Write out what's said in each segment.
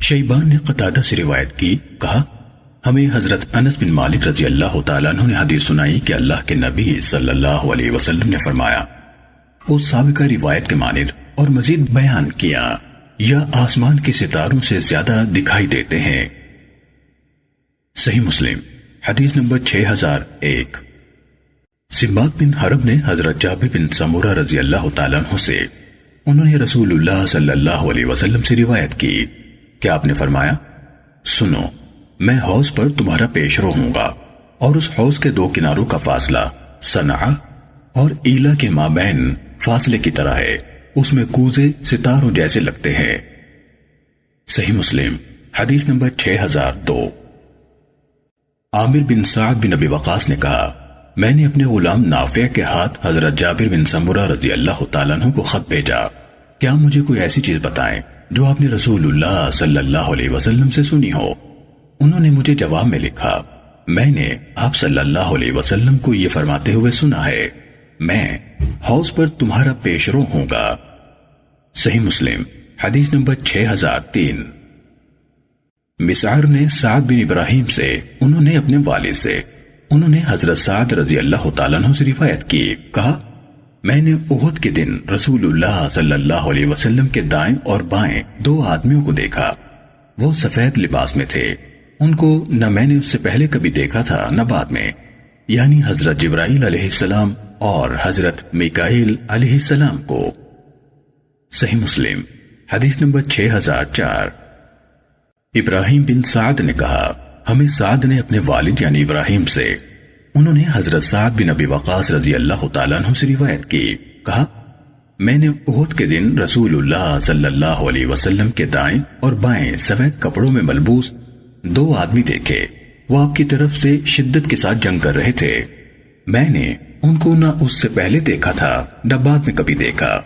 Shiban نے قتادہ سے روایت کی، کہا ہمیں حضرت انس بن مالک رضی اللہ تعالیٰ عنہ نے حدیث سنائی کہ اللہ کے نبی صلی اللہ علیہ وسلم نے فرمایا، اس سابقہ روایت کے مانند اور مزید بیان کیا، یا آسمان کے ستاروں سے زیادہ دکھائی دیتے ہیں۔ صحیح مسلم حدیث نمبر 6001۔ سماک بن حرب نے حضرت جابر بن سمورہ رضی اللہ تعالیٰ عنہ سے، انہوں نے رسول اللہ صلی اللہ علیہ وسلم سے روایت کی کہ آپ نے فرمایا، سنو، میں حوض پر تمہارا پیش رو ہوں گا، اور اس حوض کے دو کناروں کا فاصلہ صنعا اور ایلا کے مابین فاصلے کی طرح ہے، اس میں کوزے ستاروں جیسے لگتے ہیں۔ صحیح مسلم حدیث نمبر 6002۔ عامر بن سعد بن ابی وقاص نے کہا، میں نے اپنے غلام نافع کے ہاتھ حضرت جابر بن سمورہ رضی اللہ تعالیٰ عنہ کو خط بھیجا، کیا مجھے کوئی ایسی چیز بتائیں جو آپ نے رسول اللہ صلی اللہ علیہ وسلم سے سنی ہو؟ انہوں نے مجھے جواب میں لکھا، میں نے آپ صلی اللہ علیہ وسلم کو یہ فرماتے ہوئے سنا ہے، میں حوض پر تمہارا پیش رو ہوں گا۔ صحیح مسلم حدیث نمبر 6003۔ مسعر نے سعد بن ابراہیم سے، انہوں نے اپنے والد سے، انہوں نے حضرت سعد رضی اللہ تعالیٰ عنہ سے روایت کی، کہا میں نے احد کے دن رسول اللہ صلی اللہ علیہ وسلم کے دائیں اور بائیں دو آدمیوں کو دیکھا، وہ سفید لباس میں تھے، ان کو نہ میں نے اس سے پہلے کبھی دیکھا تھا نہ بعد میں، یعنی حضرت جبرائیل علیہ السلام اور حضرت میکائیل علیہ السلام کو۔ صحیح مسلم حدیث نمبر 6004۔ ابراہیم بن سعد نے کہا، ہمیں سعد نے اپنے والد یعنی ابراہیم سے، انہوں نے حضرت سعد بن ابی وقاص رضی اللہ تعالیٰ عنہ سے روایت کی، کہا میں نے احد کے دن رسول اللہ صلی اللہ علیہ وسلم کے دائیں اور بائیں سفید کپڑوں میں ملبوس دو آدمی دیکھے، وہ آپ کی طرف سے شدت کے ساتھ جنگ کر رہے تھے، میں نے ان کو نہ اس سے پہلے دیکھا تھا نہ بعد میں کبھی دیکھا۔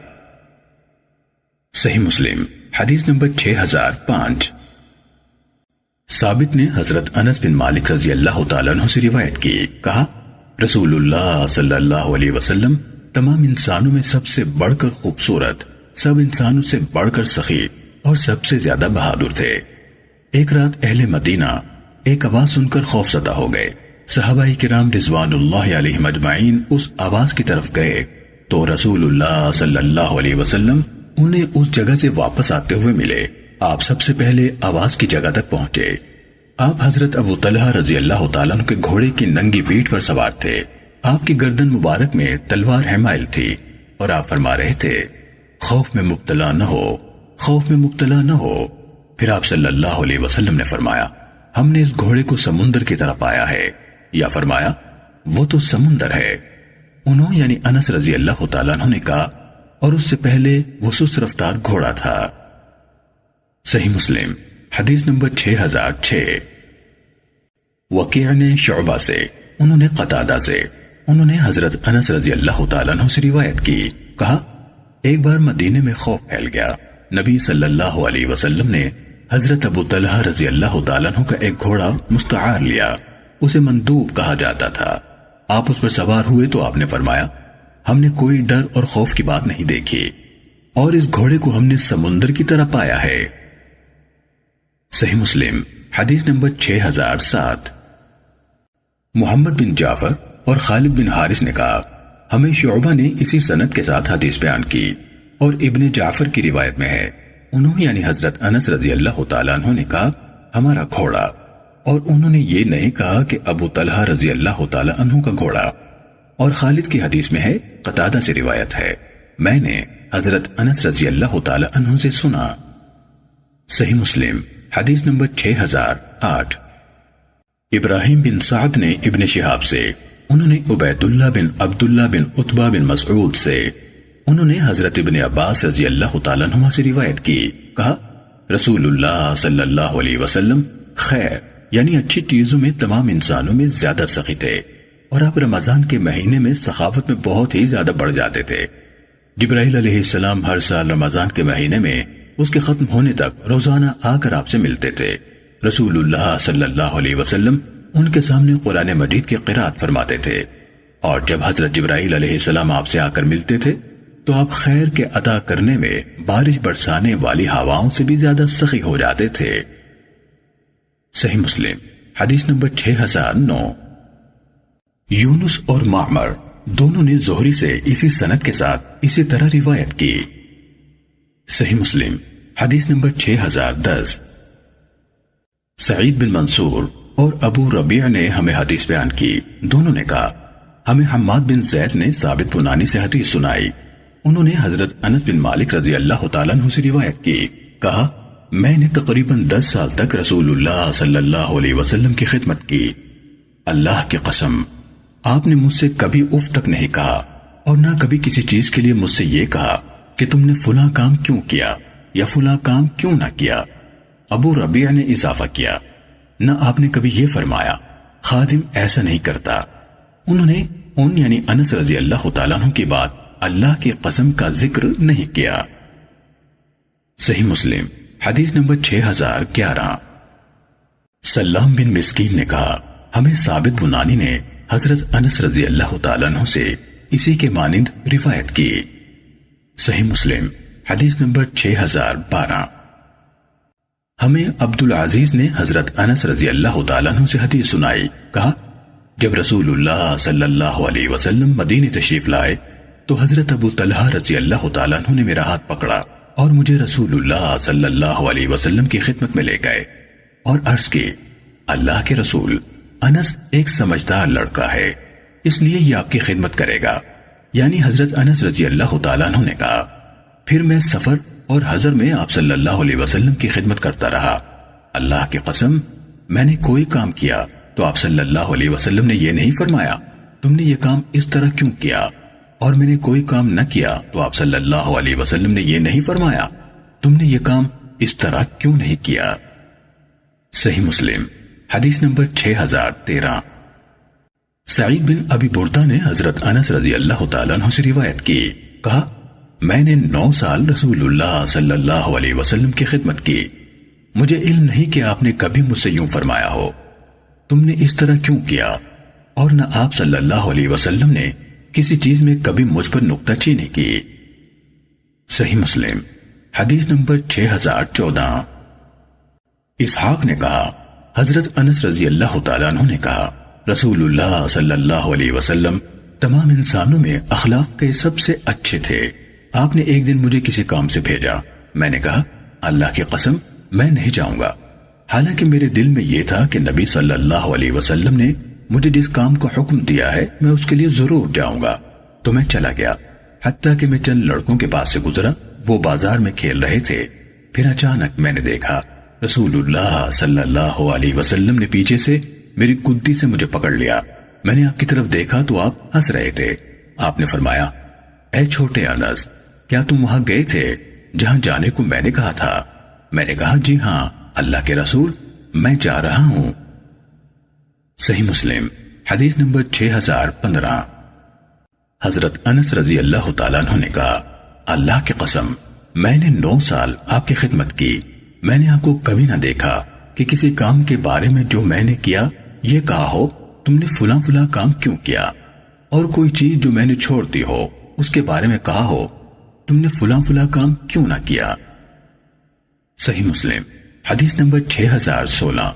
صحیح مسلم حدیث نمبر 6005۔ ثابت نے حضرت انس بن مالک رضی اللہ تعالیٰ عنہ سے روایت کی، کہا رسول اللہ صلی اللہ علیہ وسلم تمام انسانوں میں سب سے بڑھ کر خوبصورت، سب انسانوں سے بڑھ کر سخی اور سب سے زیادہ بہادر تھے۔ ایک رات اہل مدینہ ایک آواز سن کر خوف زدہ ہو گئے، صحابہ کرام رضوان اللہ علیہم اجمعین اس آواز کی طرف گئے تو رسول اللہ صلی اللہ علیہ وسلم انہیں اس جگہ سے واپس آتے ہوئے ملے۔ آپ سب سے پہلے آواز کی جگہ تک پہنچے۔ آپ حضرت ابو طلحہ رضی اللہ تعالیٰ عنہ کے گھوڑے کی ننگی پیٹھ پر سوار تھے، آپ کی گردن مبارک میں تلوار حمائل تھی، اور آپ فرما رہے تھے خوف میں مبتلا نہ ہو، خوف میں مبتلا نہ ہو۔ پھر آپ صلی اللہ علیہ وسلم نے فرمایا، ہم نے اس گھوڑے کو سمندر کی طرف پایا ہے، یا فرمایا وہ تو سمندر ہے۔ انہوں یعنی انس رضی اللہ تعالیٰ عنہ نے کہا، اور اس سے پہلے وہ سست رفتار گھوڑا تھا۔ صحیح مسلم حدیث نمبر 6006۔ وکیع نے شعبہ سے، انہوں نے قتادہ سے، انہوں نے حضرت انس رضی اللہ تعالیٰ عنہ سے روایت کی، کہا ایک بار مدینے میں خوف پھیل گیا، نبی صلی اللہ علیہ وسلم نے حضرت ابو طلحہ رضی اللہ تعالیٰ عنہ کا ایک گھوڑا مستعار لیا، اسے مندوب کہا جاتا تھا، آپ اس پر سوار ہوئے تو آپ نے فرمایا ہم نے کوئی ڈر اور خوف کی بات نہیں دیکھی، اور اس گھوڑے کو ہم نے سمندر کی طرح پایا ہے۔ صحیح مسلم حدیث نمبر 6007۔ محمد بن جعفر اور خالد بن حارث نے کہا، ہمیں شعبہ نے اسی سند کے ساتھ حدیث بیان کی، اور ابن جعفر کی روایت میں ہے، انہوں یعنی حضرت انس رضی اللہ تعالیٰ عنہ نے کہا ہمارا گھوڑا، اور انہوں نے یہ نہیں کہا کہ ابو طلحہ رضی اللہ تعالیٰ عنہ کا گھوڑا۔ اور خالد کی حدیث میں ہے، قتادہ سے روایت ہے، میں نے حضرت انس رضی اللہ تعالیٰ عنہ سے سنا۔ صحیح مسلم حدیث نمبر 6008۔ ابراہیم بن سعد نے ابن شہاب سے، انہوں نے عبید اللہ بن عبداللہ بن عتبہ بن مسعود سے، انہوں نے حضرت ابن عباس رضی اللہ تعالیٰ عنہ سے روایت کی، کہا رسول اللہ صلی اللہ علیہ وسلم خیر یعنی اچھی چیزوں میں تمام انسانوں میں زیادہ سخی تھے، اور آپ رمضان کے مہینے میں سخاوت میں بہت ہی زیادہ بڑھ جاتے تھے۔ جبرائیل علیہ السلام ہر سال رمضان کے مہینے میں اس کے ختم ہونے تک روزانہ آ کر آپ سے ملتے تھے، رسول اللہ صلی اللہ علیہ وسلم ان کے سامنے قرآن مجید کی قرات فرماتے تھے، اور جب حضرت جبرائیل علیہ السلام آپ سے آ کر ملتے تھے تو آپ خیر کے عطا کرنے میں بارش برسانے والی ہواؤں سے بھی زیادہ سخی ہو جاتے تھے۔ صحیح مسلم حدیث نمبر 6009۔ یونس اور معمر دونوں نے زہری سے اسی سند کے ساتھ اسی طرح روایت کی۔ صحیح مسلم حدیث نمبر 6010۔ سعید بن منصور اور ابو ربیع نے ہمیں حدیث بیان کی، دونوں نے کہا ہمیں حماد بن زید نے ثابت بنانی سے حدیث سنائی، انہوں نے حضرت انس بن مالک رضی اللہ تعالیٰ عنہ سے روایت کی، کہا میں نے تقریباً 10 سال تک رسول اللہ صلی اللہ علیہ وسلم کی خدمت کی، اللہ کی قسم آپ نے مجھ سے کبھی اف تک نہیں کہا اور نہ کبھی کسی چیز کے لیے مجھ سے یہ کہا کہ تم نے فلاں کام کیوں کیا یا فلاں کام کیوں نہ کیا۔ ابو ربیع نے اضافہ کیا، نہ آپ نے کبھی یہ فرمایا خادم ایسا نہیں کرتا۔ انہوں نے ان یعنی انس رضی اللہ تعالیٰ عنہ کی بات اللہ کی قسم کا ذکر نہیں کیا۔ صحیح مسلم حدیث نمبر 6011۔ سلام بن مسکین نے کہا ہمیں ثابت بنانی نے حضرت انس رضی اللہ تعالیٰ عنہ سے اسی کے مانند روایت کی۔ صحیح مسلم حدیث نمبر 6012۔ ہمیں عبد العزیز نے حضرت انس رضی اللہ تعالیٰ عنہ سے حدیث سنائی، کہا جب رسول اللہ صلی اللہ علیہ وسلم مدینے تشریف لائے تو حضرت ابو طلحہ رضی اللہ تعالیٰ عنہ نے میرا ہاتھ پکڑا اور مجھے رسول اللہ صلی اللہ علیہ وسلم کی خدمت میں لے گئے اور عرض کی اللہ کے رسول انس ایک سمجھدار لڑکا ہے، اس لیے یہ آپ کی خدمت کرے گا، یعنی حضرت انس رضی اللہ تعالیٰ عنہ نے کہا پھر میں سفر اور حضر میں آپ صلی اللہ علیہ وسلم کی خدمت کرتا رہا، اللہ کی قسم میں نے کوئی کام کیا تو آپ صلی اللہ علیہ وسلم نے یہ نہیں فرمایا تم نے یہ کام اس طرح کیوں کیا، اور میں نے کوئی کام نہ کیا تو آپ صلی اللہ علیہ وسلم نے یہ نہیں فرمایا تم نے یہ کام اس طرح کیوں نہیں کیا۔ صحیح مسلم حدیث نمبر 6013۔ سعید بن ابی بردہ نے حضرت انس رضی اللہ تعالیٰ عنہ سے روایت کی، کہا میں نے 9 سال رسول اللہ صلی اللہ علیہ وسلم کی خدمت کی، مجھے علم نہیں کہ آپ نے کبھی مجھ سے یوں فرمایا ہو تم نے اس طرح کیوں کیا، اور نہ آپ صلی اللہ علیہ وسلم نے کسی چیز میں کبھی مجھ پر نکتہ چینی کی۔ صحیح مسلم حدیث نمبر 6014۔ اسحاق نے کہا حضرت انس رضی اللہ تعالیٰ عنہ نے کہا رسول اللہ صلی اللہ علیہ وسلم تمام انسانوں میں اخلاق کے سب سے اچھے تھے، آپ نے ایک دن مجھے کسی کام سے بھیجا، میں نے کہا اللہ کی قسم میں نہیں جاؤں گا، حالانکہ میرے دل میں یہ تھا کہ نبی صلی اللہ علیہ وسلم نے مجھے جس کام کو حکم دیا ہے میں اس کے لیے ضرور جاؤں گا، تو میں چلا گیا، حتیٰ کہ میں چند لڑکوں کے پاس سے گزرا، وہ بازار میں کھیل رہے تھے، پھر اچانک میں نے دیکھا رسول اللہ صلی اللہ علیہ وسلم نے پیچھے سے میری کدی سے مجھے پکڑ لیا، میں نے آپ کی طرف دیکھا تو آپ ہنس رہے تھے، آپ نے فرمایا اے چھوٹے انس کیا تم وہاں گئے تھے جہاں جانے کو میں نے کہا تھا؟ میں نے کہا جی ہاں اللہ کے رسول میں جا رہا ہوں۔ صحیح مسلم حدیث نمبر 6015۔ حضرت انس رضی اللہ تعالیٰ عنہ نے کہا اللہ کی قسم میں نے 9 سال آپ کی خدمت کی، میں نے آپ کو کبھی نہ دیکھا کہ کسی کام کے بارے میں جو میں نے کیا یہ کہا ہو تم نے فلاں فلاں کام کیوں کیا، اور کوئی چیز جو میں نے چھوڑ دی ہو اس کے بارے میں کہا ہو تم نے فلاں فلاں کام کیوں نہ کیا۔ صحیح مسلم حدیث نمبر 6016۔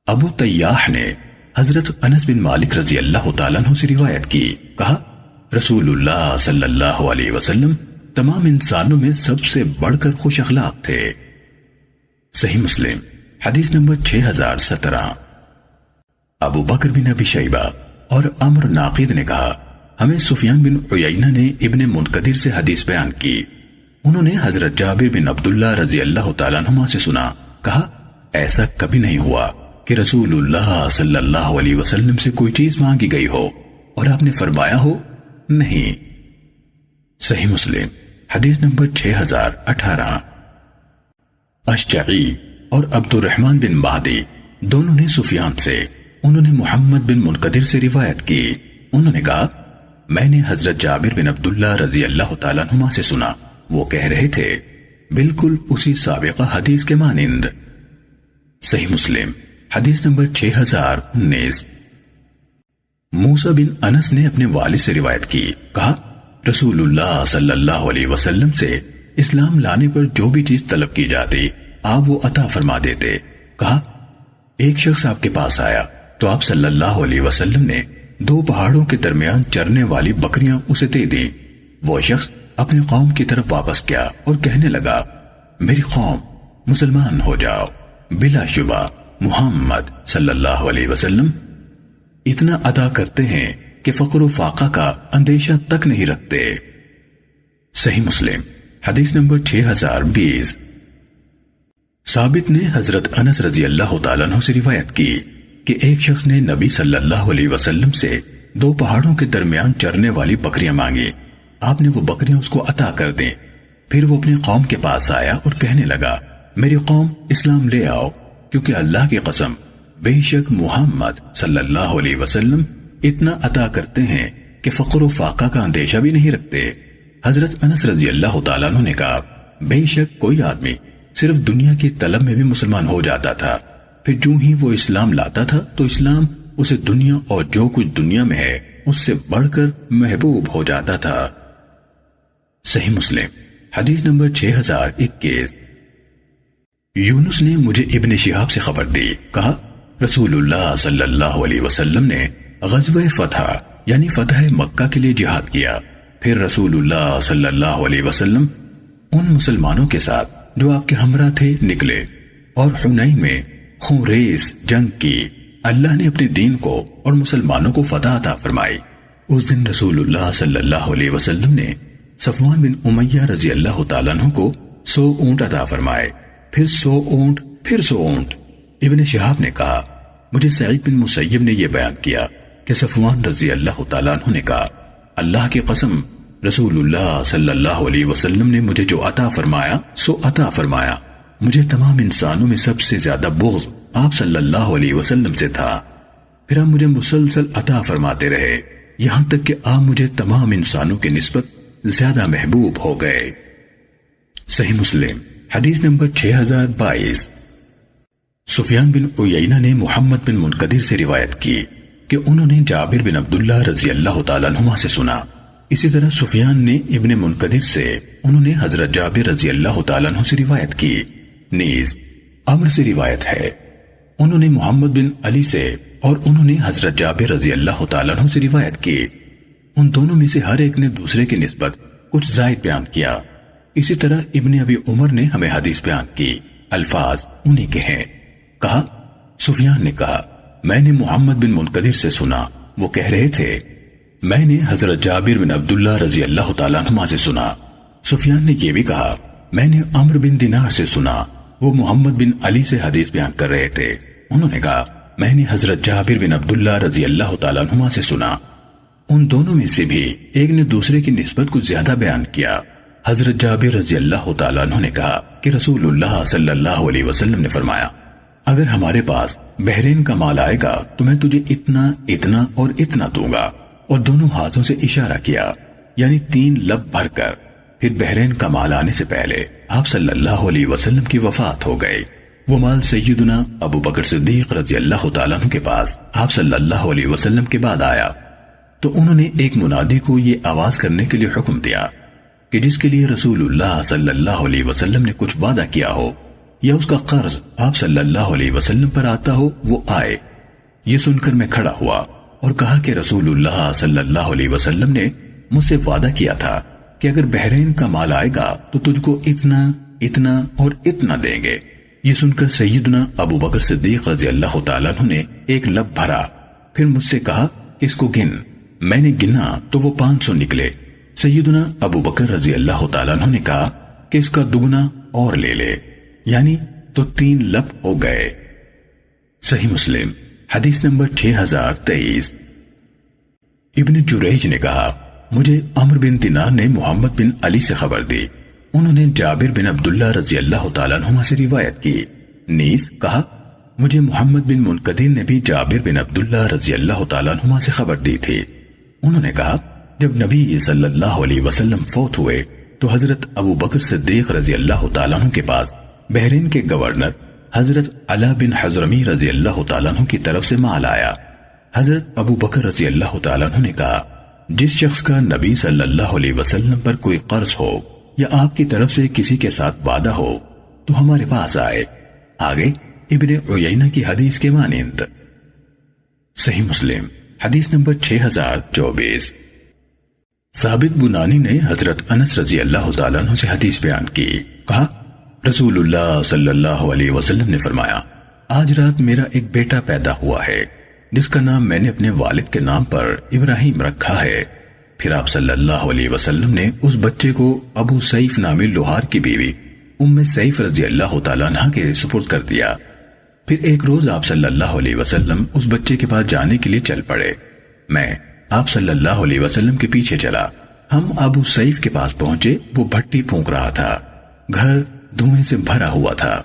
ابو طیاح نے حضرت انس بن مالک رضی اللہ تعالیٰ عنہ سے روایت کی، کہا رسول اللہ صلی اللہ علیہ وسلم تمام انسانوں میں سب سے بڑھ کر خوش اخلاق تھے۔ صحیح مسلم حدیث نمبر 6017۔ ابو بکر بن ابی شیبہ اور عمرو ناقد نے کہا ہمیں سفیان بن عیینہ نے ابن منقدر سے حدیث بیان کی، انہوں نے حضرت جابر بن عبداللہ رضی اللہ تعالیٰ عنہما سے سنا، کہا ایسا کبھی نہیں ہوا کہ رسول اللہ صلی اللہ علیہ وسلم سے کوئی چیز مانگی گئی ہو اور آپ نے فرمایا ہو نہیں۔ صحیح مسلم حدیث نمبر 6018۔ اشجعی اور عبد الرحمن بن مہدی دونوں نے سفیان سے، انہوں نے محمد بن منقدر سے روایت کی، انہوں نے کہا میں نے حضرت جابر بن عبداللہ رضی اللہ تعالیٰ عنہما سے سنا، وہ کہہ رہے تھے بالکل اسی سابقہ حدیث کے مانند۔ صحیح مسلم حدیث نمبر 6019۔ موسیٰ بن انس نے اپنے والد سے روایت کی، کہا رسول اللہ صلی اللہ علیہ وسلم سے اسلام لانے پر جو بھی چیز طلب کی جاتی آپ وہ عطا فرما دیتے۔ کہا ایک شخص آپ کے پاس آیا تو آپ صلی اللہ علیہ وسلم نے 2 پہاڑوں کے درمیان چرنے والی بکریاں اسے دے دیں۔ وہ شخص اپنی قوم کی طرف واپس گیا اور کہنے لگا میری قوم مسلمان ہو جاؤ، بلا شبہ محمد صلی اللہ علیہ وسلم اتنا عطا کرتے ہیں کہ فقر و فاقہ کا اندیشہ تک نہیں رکھتے۔ صحیح مسلم حدیث نمبر 6020۔ ثابت نے حضرت انس رضی اللہ تعالیٰ عنہ سے روایت کی کہ ایک شخص نے نبی صلی اللہ علیہ وسلم سے 2 پہاڑوں کے درمیان چرنے والی بکریاں مانگی۔ آپ نے وہ بکریاں اس کو عطا کر دیں۔ پھر وہ اپنی قوم کے پاس آیا اور کہنے لگا میری قوم اسلام لے آؤ، کیونکہ اللہ کی قسم بے شک محمد صلی اللہ علیہ وسلم اتنا عطا کرتے ہیں کہ فقر و فاقہ کا اندیشہ بھی نہیں رکھتے۔ حضرت انس رضی اللہ تعالیٰ عنہ نے کہا بے شک کوئی آدمی صرف دنیا کی طلب میں بھی مسلمان ہو جاتا تھا، پھر جو ہی وہ اسلام لاتا تھا تو اسلام اسے دنیا اور جو کچھ دنیا میں ہے اس سے بڑھ کر محبوب ہو جاتا تھا۔ صحیح مسلم حدیث نمبر 6021۔ یونس نے مجھے ابن شہاب سے خبر دی، کہا رسول اللہ صلی اللہ علیہ وسلم نے غزوہ فتح یعنی فتح مکہ کے لیے جہاد کیا۔ پھر رسول اللہ صلی اللہ علیہ وسلم ان مسلمانوں کے ساتھ جو آپ کے ہمراہ تھے نکلے اور حنین میں خونریز جنگ کی۔ اللہ نے اپنے دین کو اور مسلمانوں کو فتح عطا فرمائی۔ اس دن رسول اللہ صلی اللہ علیہ وسلم نے صفوان بن امیہ رضی اللہ تعالیٰ عنہ کو 100 اونٹ عطا فرمائے، پھر 100 اونٹ، پھر 100 اونٹ۔ ابن شہاب نے کہا مجھے سعید بن مسیب نے یہ بیان کیا کہ صفوان رضی اللہ تعالیٰ عنہ نے کہا اللہ کی قسم رسول اللہ صلی اللہ علیہ وسلم نے مجھے جو عطا فرمایا سو عطا فرمایا، مجھے تمام انسانوں میں سب سے زیادہ بغض آپ صلی اللہ علیہ وسلم سے تھا۔ پھر آپ مجھے مسلسل عطا فرماتے رہے یہاں تک کہ آپ مجھے تمام انسانوں کے نسبت زیادہ محبوب ہو گئے۔ صحیح مسلم حدیث نمبر 6022۔ سفیان بن عیینہ نے محمد بن منقدر سے روایت کی کہ انہوں نے جابر بن عبداللہ رضی اللہ تعالیٰ عنہما سے سنا۔ اسی طرح سفیان نے ابن منقدر سے انہوں نے حضرت جابر رضی اللہ تعالیٰ عنہ سے روایت کی۔ نیز عمر سے روایت ہے، انہوں نے محمد بن علی سے اور انہوں نے حضرت جابر رضی اللہ تعالیٰ عنہ سے روایت کی۔ ان دونوں میں سے ہر ایک نے دوسرے کی نسبت کچھ زائد بیان کیا۔ اسی طرح ابن ابی عمر نے ہمیں حدیث بیان کی، الفاظ انہی کے ہیں۔ کہا سفیان نے کہا میں نے محمد بن منقدر سے سنا، وہ کہہ رہے تھے میں نے حضرت جابر بن عبداللہ رضی اللہ تعالیٰ عنہما سے سنا۔ سفیان نے یہ بھی کہا میں نے عمرو بن دینار سے سنا، وہ محمد بن علی سے حدیث بیان کر رہے تھے۔ انہوں نے کہا میں نے حضرت جابر بن عبداللہ رضی اللہ تعالیٰ عنہما سے سنا۔ ان دونوں میں سے بھی ایک نے دوسرے کی نسبت کو زیادہ بیان کیا۔ حضرت جابر رضی اللہ تعالیٰ عنہ نے کہا کہ رسول اللہ صلی اللہ علیہ وسلم نے فرمایا اگر ہمارے پاس بحرین کا مال آئے گا تو میں تجھے اتنا اتنا اور اتنا دوں گا، اور دونوں ہاتھوں سے اشارہ کیا یعنی 3 لب بھر کر۔ پھر بحرین کا مال آنے سے پہلے آپ صلی اللہ علیہ وسلم کی وفات ہو گئی۔ وہ مال سیدنا ابو بکر صدیق رضی اللہ تعالیٰ عنہ کے پاس آپ صلی اللہ علیہ وسلم کے بعد آیا تو انہوں نے ایک منادی کو یہ آواز کرنے کے لیے حکم دیا کہ جس کے لیے رسول اللہ صلی اللہ علیہ وسلم نے کچھ وعدہ کیا ہو یا اس کا قرض آپ صلی اللہ علیہ وسلم پر آتا ہو وہ آئے۔ یہ سن کر میں کھڑا ہوا اور کہا کہ رسول اللہ صلی اللہ علیہ وسلم نے مجھ سے وعدہ کیا تھا کہ اگر بحرین کا مال آئے گا تو تجھ کو اتنا اتنا اور اتنا دیں گے۔ یہ سن کر سیدنا ابو بکر صدیق رضی اللہ تعالیٰ عنہ نے ایک لب بھرا، پھر مجھ سے کہا کہ اس کو گن۔ میں نے گنا تو وہ 500 نکلے۔ سیدنا ابو بکر رضی اللہ تعالیٰ عنہ نے کہا کہ اس کا دگنا اور لے لے، یعنی تو 3 لب ہو گئے۔ صحیح مسلم حدیث نمبر 6023۔ ابن جریج نے کہا مجھے عمرو بن دینار نے محمد بن علی سے خبر دی، انہوں نے جابر بن عبداللہ رضی اللہ تعالیٰ عنہما سے روایت کی۔ نیز کہا مجھے محمد بن منقدر نے بھی جابر بن عبداللہ رضی اللہ تعالیٰ عنہما سے خبر دی تھی۔ انہوں نے کہا جب نبی صلی اللہ علیہ وسلم فوت ہوئے تو حضرت ابو بکر صدیق رضی اللہ تعالیٰ عنہ کے پاس بحرین کے گورنر حضرت علا بن حضرمی رضی اللہ تعالیٰ عنہ کی طرف سے مال آیا۔ حضرت ابو بکر رضی اللہ تعالیٰ عنہ نے کہا جس شخص کا نبی صلی اللہ علیہ وسلم پر کوئی قرض ہو یا آپ کی طرف سے کسی کے ساتھ وعدہ ہو تو ہمارے پاس آئے۔ آگے ابن عیینہ کی حدیث کے مانند۔ صحیح مسلم حدیث نمبر 6024۔ ثابت بنانی نے حضرت انس رضی اللہ تعالیٰ عنہ سے حدیث بیان کی، کہا رسول اللہ صلی اللہ علیہ وسلم نے فرمایا، آج رات میرا ایک بیٹا پیدا ہوا ہے جس کا نام میں نے اپنے والد کے نام پر ابراہیم رکھا ہے۔ پھر آپ صلی اللہ علیہ وسلم نے اس بچے کو ابو سیف نامی لوہار کی بیوی ام سیف رضی اللہ تعالیٰ عنہ کے سپرد کر دیا۔ پھر ایک روز آپ صلی اللہ علیہ وسلم اس بچے کے پاس جانے کے لیے چل پڑے۔ میں آپ صلی اللہ علیہ وسلم کے پیچھے چلا۔ ہم ابو سیف کے پاس پہنچے، وہ بھٹی پھونک رہا تھا، گھر دھوئیں سے بھرا ہوا تھا۔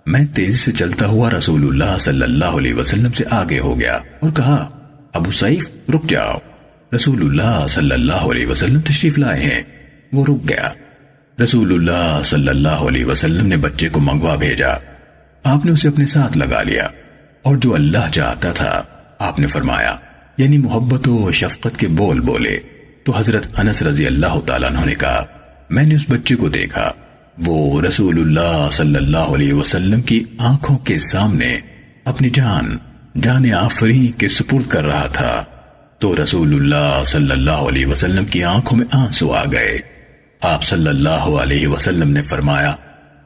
میں تیزی سے چلتا ہوا رسول اللہ صلی اللہ علیہ وسلم سے آگے ہو گیا اور کہا، ابو سیف رک جاؤ، رسول اللہ صلی اللہ علیہ وسلم تشریف لائے ہیں۔ وہ رک گیا۔ رسول اللہ صلی اللہ علیہ وسلم نے بچے کو منگوا بھیجا۔ آپ نے اسے اپنے ساتھ لگا لیا اور جو اللہ چاہتا تھا آپ نے فرمایا، یعنی محبت و شفقت کے بول بولے۔ تو حضرت انس رضی اللہ تعالیٰ عنہ نے کہا، میں نے اس بچے کو دیکھا، وہ رسول اللہ صلی اللہ علیہ وسلم کی آنکھوں کے سامنے اپنی جان آفریں کے سپرد کر رہا تھا۔ تو رسول اللہ صلی اللہ علیہ وسلم کی آنکھوں میں آنسو آ گئے۔ آپ صلی اللہ علیہ وسلم نے فرمایا،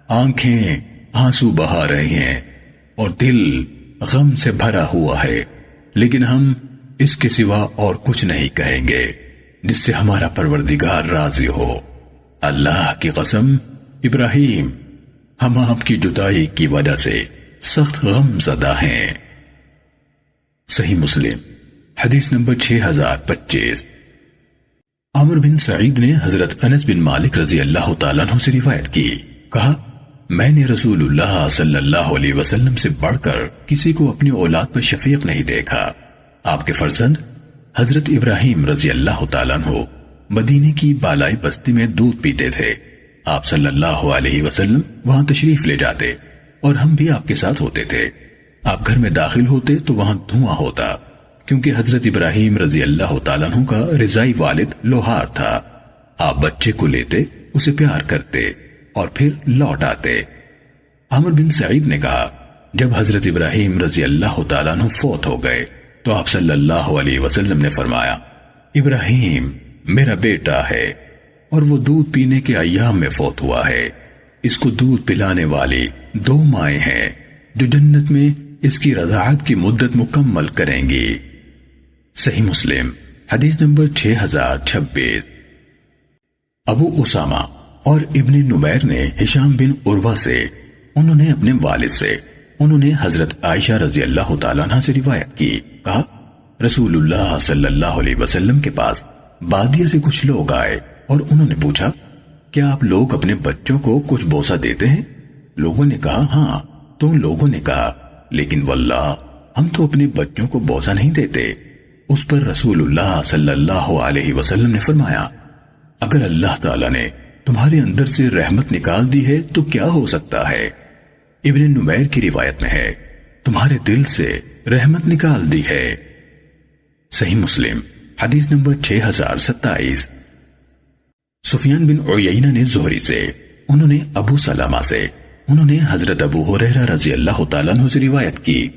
آنکھیں آنسو بہا رہی ہیں اور دل غم سے بھرا ہوا ہے، لیکن ہم اس کے سوا اور کچھ نہیں کہیں گے جس سے ہمارا پروردگار راضی ہو۔ اللہ کی قسم ابراہیم، ہم آپ کی جدائی کی وجہ سے سخت غم زدہ ہیں۔ صحیح مسلم حدیث نمبر 6025۔ عمر بن سعید نے حضرت انس بن مالک رضی اللہ تعالیٰ عنہ سے روایت کی، کہا میں نے رسول اللہ صلی اللہ علیہ وسلم سے بڑھ کر کسی کو اپنی اولاد پر شفیق نہیں دیکھا۔ آپ کے فرزند حضرت ابراہیم رضی اللہ تعالیٰ عنہ مدینے کی بالائی بستی میں دودھ پیتے تھے۔ آپ صلی اللہ علیہ وسلم وہاں تشریف لے جاتے اور ہم بھی آپ کے ساتھ ہوتے تھے۔ آپ گھر میں داخل ہوتے تو وہاں دھواں ہوتا، کیونکہ حضرت ابراہیم رضی اللہ تعالیٰ عنہ کا رضائی والد لوہار تھا۔ آپ بچے کو لیتے، اسے پیار کرتے اور پھر لوٹ آتے۔ عمر بن سعید نے کہا، جب حضرت ابراہیم رضی اللہ تعالیٰ عنہ فوت ہو گئے تو آپ صلی اللہ علیہ وسلم نے فرمایا، ابراہیم میرا بیٹا ہے اور وہ دودھ پینے کے ایام میں فوت ہوا ہے۔ اس کو دودھ پلانے والی 2 مائیں ہیں جو جنت میں اس کی رضاعت کی مدت مکمل کریں گی۔ صحیح مسلم حدیث نمبر 6026۔ ابو اسامہ اور ابن نمیر نے ہشام بن عروہ سے، انہوں نے اپنے والد سے، انہوں نے حضرت عائشہ رضی اللہ تعالیٰ عنہ سے روایت کی، کہا رسول اللہ صلی اللہ علیہ وسلم کے پاس بادیہ سے کچھ لوگ آئے اور انہوں نے پوچھا، کیا آپ لوگ اپنے بچوں کو کچھ بوسہ دیتے ہیں؟ لوگوں نے کہا ہاں۔ تو لوگوں نے کہا، لیکن واللہ ہم تو اپنے بچوں کو بوسہ نہیں دیتے۔ اس پر رسول اللہ صلی اللہ علیہ وسلم نے فرمایا، اگر اللہ تعالیٰ نے تمہارے اندر سے رحمت نکال دی ہے تو کیا ہو سکتا ہے؟ ابن نمیر کی روایت میں ہے، تمہارے دل سے رحمت نکال دی ہے۔ صحیح مسلم حدیث نمبر 6027۔ سفیان بن عیینہ نے زہری سے، انہوں نے ابو سلمہ سے، انہوں نے حضرت ابو ہریرہ رضی اللہ تعالیٰ عنہ سے روایت کی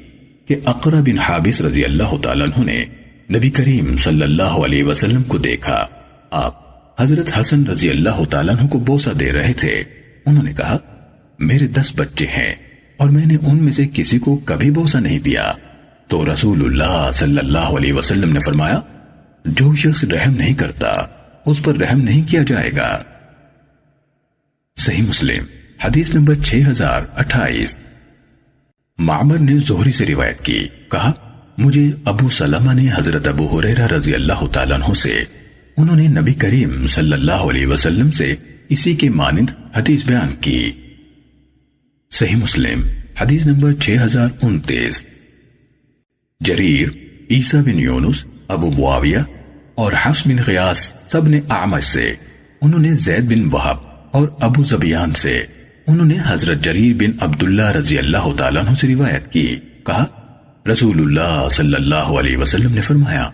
کہ اقرا بن حابس رضی اللہ تعالیٰ عنہ نے نبی کریم صلی اللہ علیہ وسلم کو دیکھا۔ آپ حضرت حسن رضی اللہ تعالیٰ عنہ کو بوسہ دے رہے تھے۔ انہوں نے کہا، میرے 10 بچے ہیں اور میں نے ان میں سے کسی کو کبھی بوسہ نہیں دیا۔ تو رسول اللہ صلی اللہ علیہ وسلم نے فرمایا، جو شخص رحم نہیں کرتا اس پر رحم نہیں کیا جائے گا۔ صحیح مسلم حدیث نمبر 6028۔ معمر نے زہری سے روایت کی، کہا مجھے ابو سلمہ نے حضرت ابو ہریرہ رضی اللہ تعالیٰ عنہ سے، انہوں نے نبی کریم صلی اللہ علیہ وسلم سے اسی کے مانند حدیث بیان کی۔ صحیح مسلم حدیث نمبر 6029۔ جریر، عیسیٰ بن یونس، ابو معاویہ اور حفص بن غیاث سب نے اعمش سے، انہوں نے زید بن وہب اور ابو زبیان سے، انہوں نے حضرت جریر بن عبداللہ رضی اللہ تعالیٰ عنہ سے روایت کی، کہا رسول اللہ صلی اللہ علیہ وسلم نے فرمایا،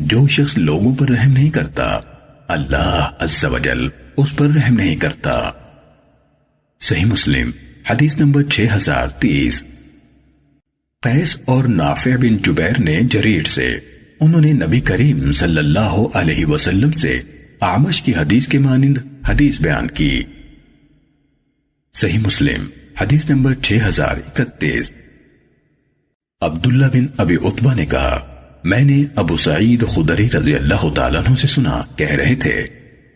جو شخص لوگوں پر رحم نہیں کرتا اللہ عز و جل اس پر رحم نہیں کرتا۔ صحیح مسلم حدیث نمبر 6030۔ قیس اور نافع بن جبیر نے جریر سے، انہوں نے نبی کریم صلی اللہ علیہ وسلم سے اعمش کی حدیث کے مانند حدیث بیان کی۔ صحیح مسلم حدیث نمبر 6031۔ عبداللہ بن ابی عتبہ نے کہا میں نے ابو سعید خدری رضی اللہ تعالیٰ عنہ سے سنا، کہہ رہے تھے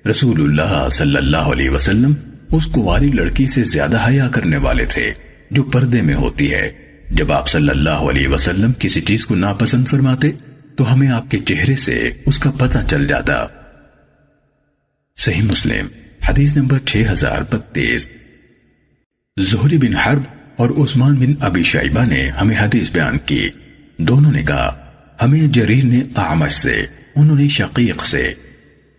رسول اللہ صلی اللہ علیہ وسلم اس کنواری لڑکی سے زیادہ حیا کرنے والے تھے جو پردے میں ہوتی ہے۔ جب آپ صلی اللہ علیہ وسلم کسی چیز کو ناپسند فرماتے تو ہمیں آپ کے چہرے سے اس کا پتہ چل جاتا۔ صحیح مسلم حدیث نمبر 6032۔ زہری بن حرب اور عثمان بن ابی شیبہ نے ہمیں حدیث بیان کی، دونوں نے کہا ہمیں جریر نے اعمش سے، انہوں نے شقیق سے،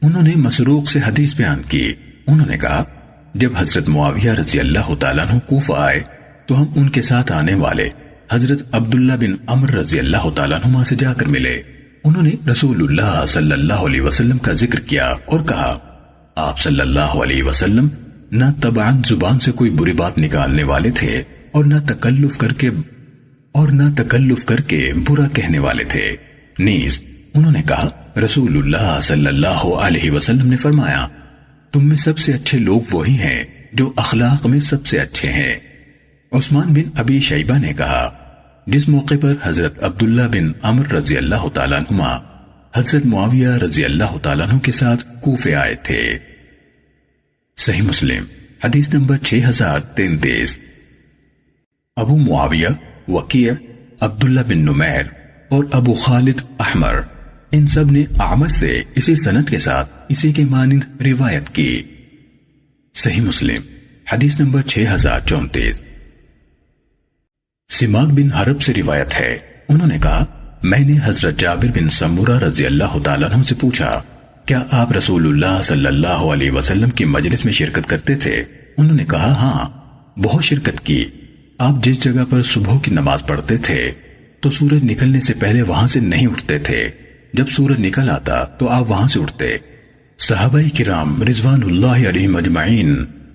انہوں نے مسروق سے حدیث بیان کی۔ انہوں نے کہا جب حضرت معاویہ رضی اللہ تعالیٰ عنہ کوفہ آئے تو ہم ان کے ساتھ آنے والے حضرت عبداللہ بن عمر رضی اللہ تعالیٰ عنہ سے جا کر ملے۔ انہوں نے رسول اللہ صلی اللہ علیہ وسلم کا ذکر کیا اور کہا آپ صلی اللہ علیہ وسلم نہ طبعاً زبان سے کوئی بری بات نکالنے والے تھے اور نہ تکلف کر کے برا کہنے والے تھے۔ نیز انہوں نے کہا رسول اللہ صلی اللہ علیہ وسلم نے فرمایا تم میں سب سے اچھے لوگ وہی ہیں جو اخلاق میں سب سے اچھے ہیں۔ عثمان بن ابی شیبہ نے کہا جس موقع پر حضرت عبداللہ بن عمر رضی اللہ تعالیٰ عنہما حضرت معاویہ رضی اللہ تعالیٰ عنہ کے ساتھ کوفے آئے تھے۔ صحیح مسلم حدیث نمبر 6033۔ ابو معاویہ، وکیع، عبداللہ بن نمیر اور ابو خالد احمر ان سب نے اعمش سے اسی سند کے ساتھ اسی کے مانند روایت کی۔ صحیح مسلم حدیث نمبر 6034۔ سماک بن حرب سے روایت ہے، انہوں نے کہا میں نے حضرت جابر بن سمورہ رضی اللہ تعالیٰ عنہ سے پوچھا کیا آپ رسول اللہ صلی اللہ علیہ وسلم کی مجلس میں شرکت کرتے تھے؟ انہوں نے کہا ہاں بہت شرکت کی۔ آپ جس جگہ پر صبح کی نماز پڑھتے تھے تو سورج نکلنے سے پہلے وہاں سے نہیں اٹھتے تھے، جب سورج نکل آتا تو آپ وہاں سے اٹھتے۔ صحابہ کرام رضوان اللہ علیہم اجمعین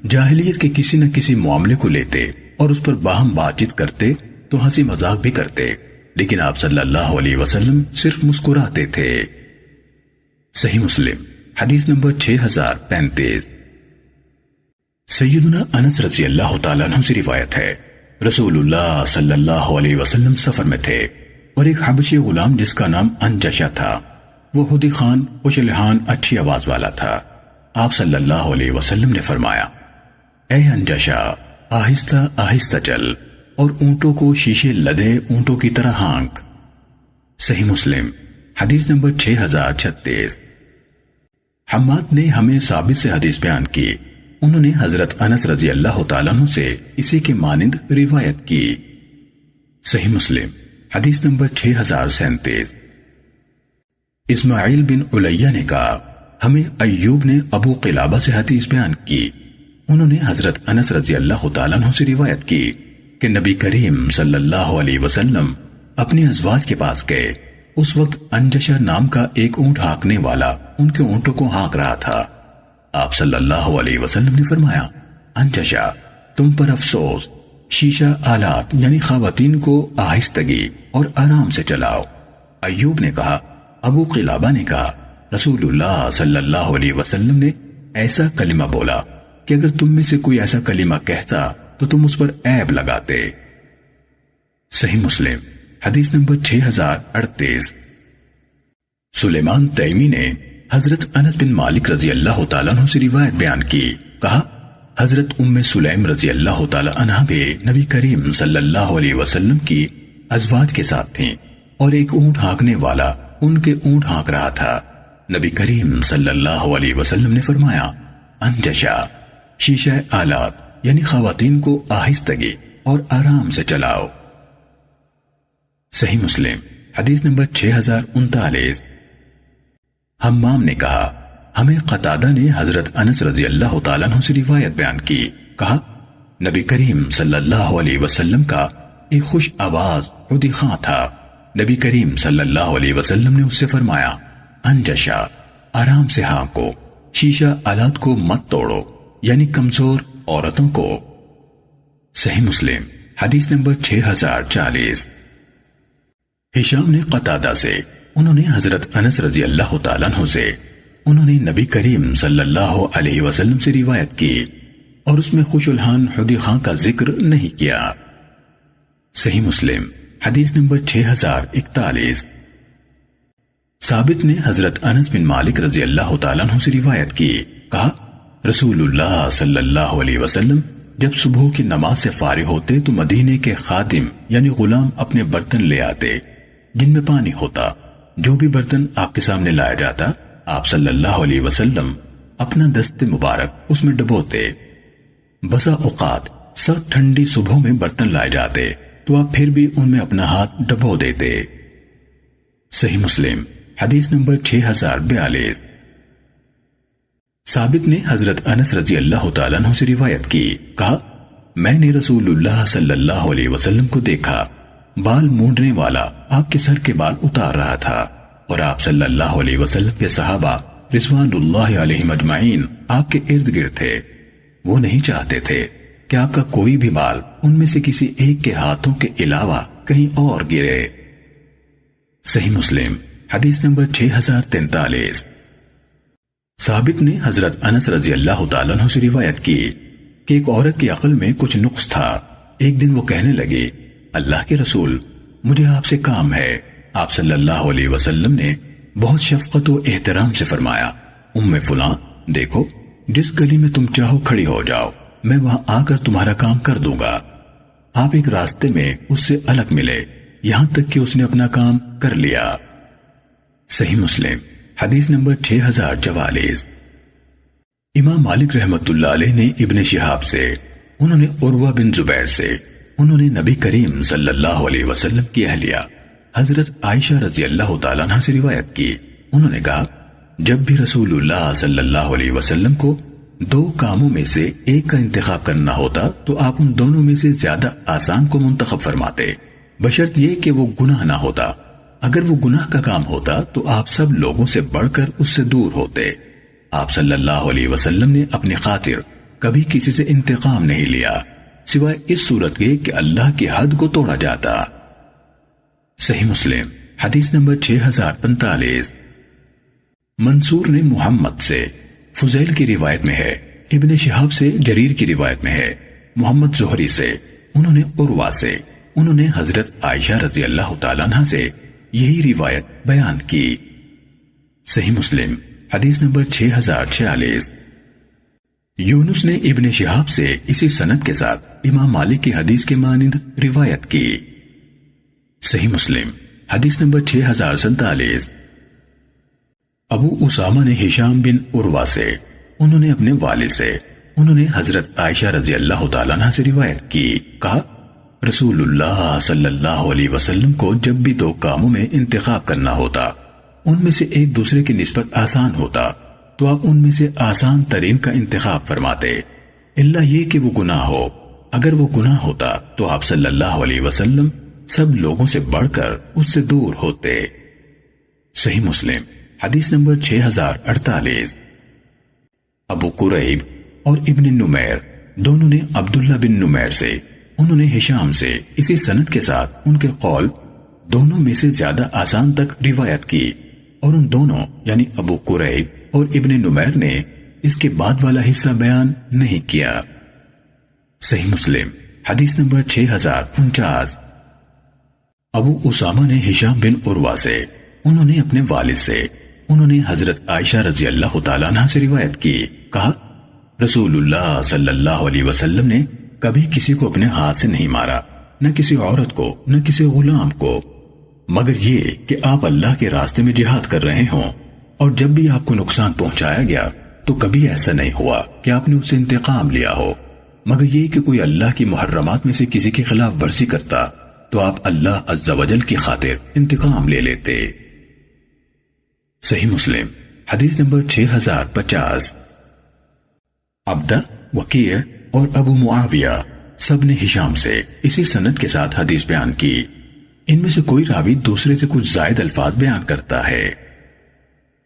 جاہلیت کے کسی نہ کسی معاملے کو لیتے اور اس پر باہم بات چیت کرتے تو ہنسی مذاق بھی کرتے، لیکن آپ صلی اللہ علیہ وسلم صرف مسکراتے تھے۔ صحیح مسلم حدیث نمبر 6035۔ سیدنا انس رضی اللہ تعالیٰ عنہ سے روایت ہے رسول اللہ صلی اللہ علیہ وسلم سفر میں تھے اور ایک حبشی غلام جس کا نام انجشہ تھا، وہ ہدی خان خوشلحان اچھی آواز والا تھا۔ آپ صلی اللہ علیہ وسلم نے فرمایا اے انجشہ آہستہ آہستہ چل اور اونٹوں کو شیشے لدے اونٹوں کی طرح ہانک۔ صحیح مسلم حدیث نمبر 6036۔ حماد نے ہمیں ثابت سے حدیث بیان کی، انہوں نے حضرت انس رضی اللہ تعالیٰ عنہ سے اسی کے مانند روایت کی۔ صحیح مسلم حدیث نمبر 6037۔ اسماعیل بن علیہ نے کہا ہمیں ایوب نے ابو قلابہ سے حدیث بیان کی، انہوں نے حضرت انس رضی اللہ تعالیٰ عنہ سے روایت کی کہ نبی کریم صلی اللہ علیہ وسلم اپنی ازواج کے پاس گئے، اس وقت انجشہ نام کا ایک اونٹ ہانکنے والا ان کے اونٹوں کو ہانک رہا تھا۔ آپ صلی اللہ علیہ وسلم نے فرمایا انجشہ تم پر افسوس، شیشہ آلات یعنی خواتین کو آہستگی اور آرام سے چلاؤ۔ ایوب نے کہا ابو قلابہ نے کہا رسول اللہ صلی اللہ علیہ وسلم نے ایسا کلمہ بولا کہ اگر تم میں سے کوئی ایسا کلمہ کہتا تو تم اس پر عیب لگاتے۔ صحیح مسلم حدیث نمبر 6038۔ سلیمان تیمی نے حضرت انس بن مالک رضی اللہ تعالیٰ عنہ سے روایت بیان کی، کہا حضرت ام سلیم رضی اللہ تعالیٰ عنہ بھی نبی کریم صلی اللہ علیہ وسلم کی ازواج کے ساتھ تھیں اور ایک اونٹ ہانکنے والا ان کے اونٹ ہانک رہا تھا۔ نبی کریم صلی اللہ علیہ وسلم نے فرمایا انجشہ شیشہ آلات یعنی خواتین کو آہستگی اور آرام سے چلاؤ۔ صحیح مسلم حدیث نمبر 6039۔ حمام نے کہا ہمیں قتادہ نے حضرت انس رضی اللہ تعالیٰ عنہ سے روایت بیان کی، کہا نبی کریم صلی اللہ علیہ وسلم کا ایک خوش آواز ہدی خان تھا، نبی کریم صلی اللہ علیہ وسلم نے اس سے فرمایا انجشا، آرام سے ہانکو، شیشہ آلات کو مت توڑو، یعنی کمزور عورتوں کو۔ صحیح مسلم حدیث نمبر 6040۔ ہشام نے قتادہ سے، انہوں نے حضرت انس رضی اللہ تعالیٰ عنہ سے، انہوں نے نبی کریم صلی اللہ علیہ وسلم سے روایت کی اور اس میں خوش الحان حدیقہ کا ذکر نہیں کیا۔ صحیح مسلم حدیث نمبر 6041۔ ثابت نے حضرت انس بن مالک رضی اللہ تعالیٰ عنہ سے روایت کی، کہا رسول اللہ صلی اللہ علیہ وسلم جب صبح کی نماز سے فارغ ہوتے تو مدینے کے خادم یعنی غلام اپنے برتن لے آتے جن میں پانی ہوتا، جو بھی برتن آپ کے سامنے لایا جاتا آپ صلی اللہ علیہ وسلم اپنا دست مبارک اس میں ڈبوتے۔ بسا اوقات سخت ٹھنڈی صبح میں برتن لائے جاتے تو آپ پھر بھی ان میں اپنا ہاتھ ڈبو دیتے۔ صحیح مسلم حدیث نمبر 6042۔ ثابت نے حضرت انس رضی اللہ تعالیٰ عنہ سے روایت کی، کہا میں نے رسول اللہ صلی اللہ علیہ وسلم کو دیکھا، بال مونڈنے والا آپ کے سر کے بال اتار رہا تھا، اور آپ صلی اللہ علیہ وسلم کے صحابہ رضوان اللہ علیہم اجمعین آپ کے ارد گرد تھے۔ وہ نہیں چاہتے تھے کہ آپ کا کوئی بھی بال ان میں سے کسی ایک کے ہاتھوں کے علاوہ کہیں اور گرے۔ صحیح مسلم حدیث نمبر 6043۔ ثابت نے حضرت انس رضی اللہ تعالیٰ عنہ سے روایت کی کہ ایک عورت کی عقل میں کچھ نقص تھا۔ ایک دن وہ کہنے لگی، اللہ کے رسول مجھے آپ سے کام ہے۔ آپ صلی اللہ علیہ وسلم نے بہت شفقت و احترام سے فرمایا، ام فلاں دیکھو جس گلی میں تم چاہو کھڑی ہو جاؤ، میں وہاں آ کر تمہارا کام کر دوں گا۔ آپ ایک راستے میں اس سے الگ ملے یہاں تک کہ اس نے اپنا کام کر لیا۔ صحیح مسلم حدیث نمبر 6044۔ امام مالک رحمت اللہ علیہ نے ابن شہاب سے، انہوں نے عروہ بن زبیر سے، انہوں نے نبی کریم صلی اللہ علیہ وسلم کی اہلیہ حضرت عائشہ رضی اللہ تعالیٰ عنہ سے روایت کی، انہوں نے کہا جب بھی رسول اللہ صلی اللہ علیہ وسلم کو دو کاموں میں سے ایک کا انتخاب کرنا ہوتا تو آپ ان دونوں میں سے زیادہ آسان کو منتخب فرماتے، بشرط یہ کہ وہ گناہ نہ ہوتا۔ اگر وہ گناہ کا کام ہوتا تو آپ سب لوگوں سے بڑھ کر اس سے دور ہوتے۔ آپ صلی اللہ علیہ وسلم نے اپنی خاطر کبھی کسی سے انتقام نہیں لیا سوائے اس صورت کے کہ اللہ کی حد کو توڑا جاتا۔ صحیح مسلم حدیث نمبر 6045۔ منصور نے محمد سے، فضیل کی روایت میں ہے، ابن شہاب سے جریر کی روایت میں ہے، محمد زہری سے، انہوں نے عروہ سے، انہوں نے حضرت عائشہ رضی اللہ تعالیٰ عنہ سے یہی روایت بیان کی۔ صحیح مسلم حدیث نمبر 6046۔ یونس نے ابن شہاب سے اسی سند کے ساتھ امام مالک کی حدیث کے مانند روایت کی۔ صحیح مسلم حدیث نمبر 6047۔ ابو اسامہ نے ہشام بن عروہ سے، انہوں نے اپنے والد سے، انہوں نے حضرت عائشہ رضی اللہ تعالیٰ عنہ سے روایت کی، کہا رسول اللہ صلی اللہ علیہ وسلم کو جب بھی دو کاموں میں انتخاب کرنا ہوتا ان میں سے ایک دوسرے کی نسبت آسان ہوتا تو آپ ان میں سے آسان ترین کا انتخاب فرماتے، الا یہ کہ وہ گناہ ہو۔ اگر وہ گناہ ہوتا تو آپ صلی اللہ علیہ وسلم سب لوگوں سے بڑھ کر اس سے دور ہوتے۔ صحیح مسلم حدیث نمبر 6048۔ ابو قریب اور ابن نمیر دونوں نے عبداللہ بن نمیر سے، انہوں نے ہشام سے اسی سند کے ساتھ ان کے قول دونوں میں سے زیادہ آسان تک روایت کی، اور ان دونوں یعنی ابو قریب اور ابن نمیر نے اس کے بعد والا حصہ بیان نہیں کیا۔ صحیح مسلم حدیث نمبر 6049۔ ابو اسامہ نے ہشام بن عروہ سے، انہوں نے اپنے والد سے، انہوں نے حضرت عائشہ رضی اللہ تعالیٰ عنہ سے روایت کی، کہا رسول اللہ صلی اللہ علیہ وسلم نے کبھی کسی کو اپنے ہاتھ سے نہیں مارا، نہ کسی عورت کو نہ کسی غلام کو، مگر یہ کہ آپ اللہ کے راستے میں جہاد کر رہے ہوں، اور جب بھی آپ کو نقصان پہنچایا گیا تو کبھی ایسا نہیں ہوا کہ آپ نے اس سے انتقام لیا ہو، مگر یہ کہ کوئی اللہ کی محرمات میں سے کسی کے خلاف ورزی کرتا تو آپ اللہ عز و جل کی خاطر انتقام لے لیتے۔ صحیح مسلم حدیث نمبر 6050۔ عبدہ، وکیع اور ابو معاویہ سب نے ہشام سے اسی سند کے ساتھ حدیث بیان کی۔ ان میں سے کوئی راوی دوسرے سے کچھ زائد الفاظ بیان کرتا ہے۔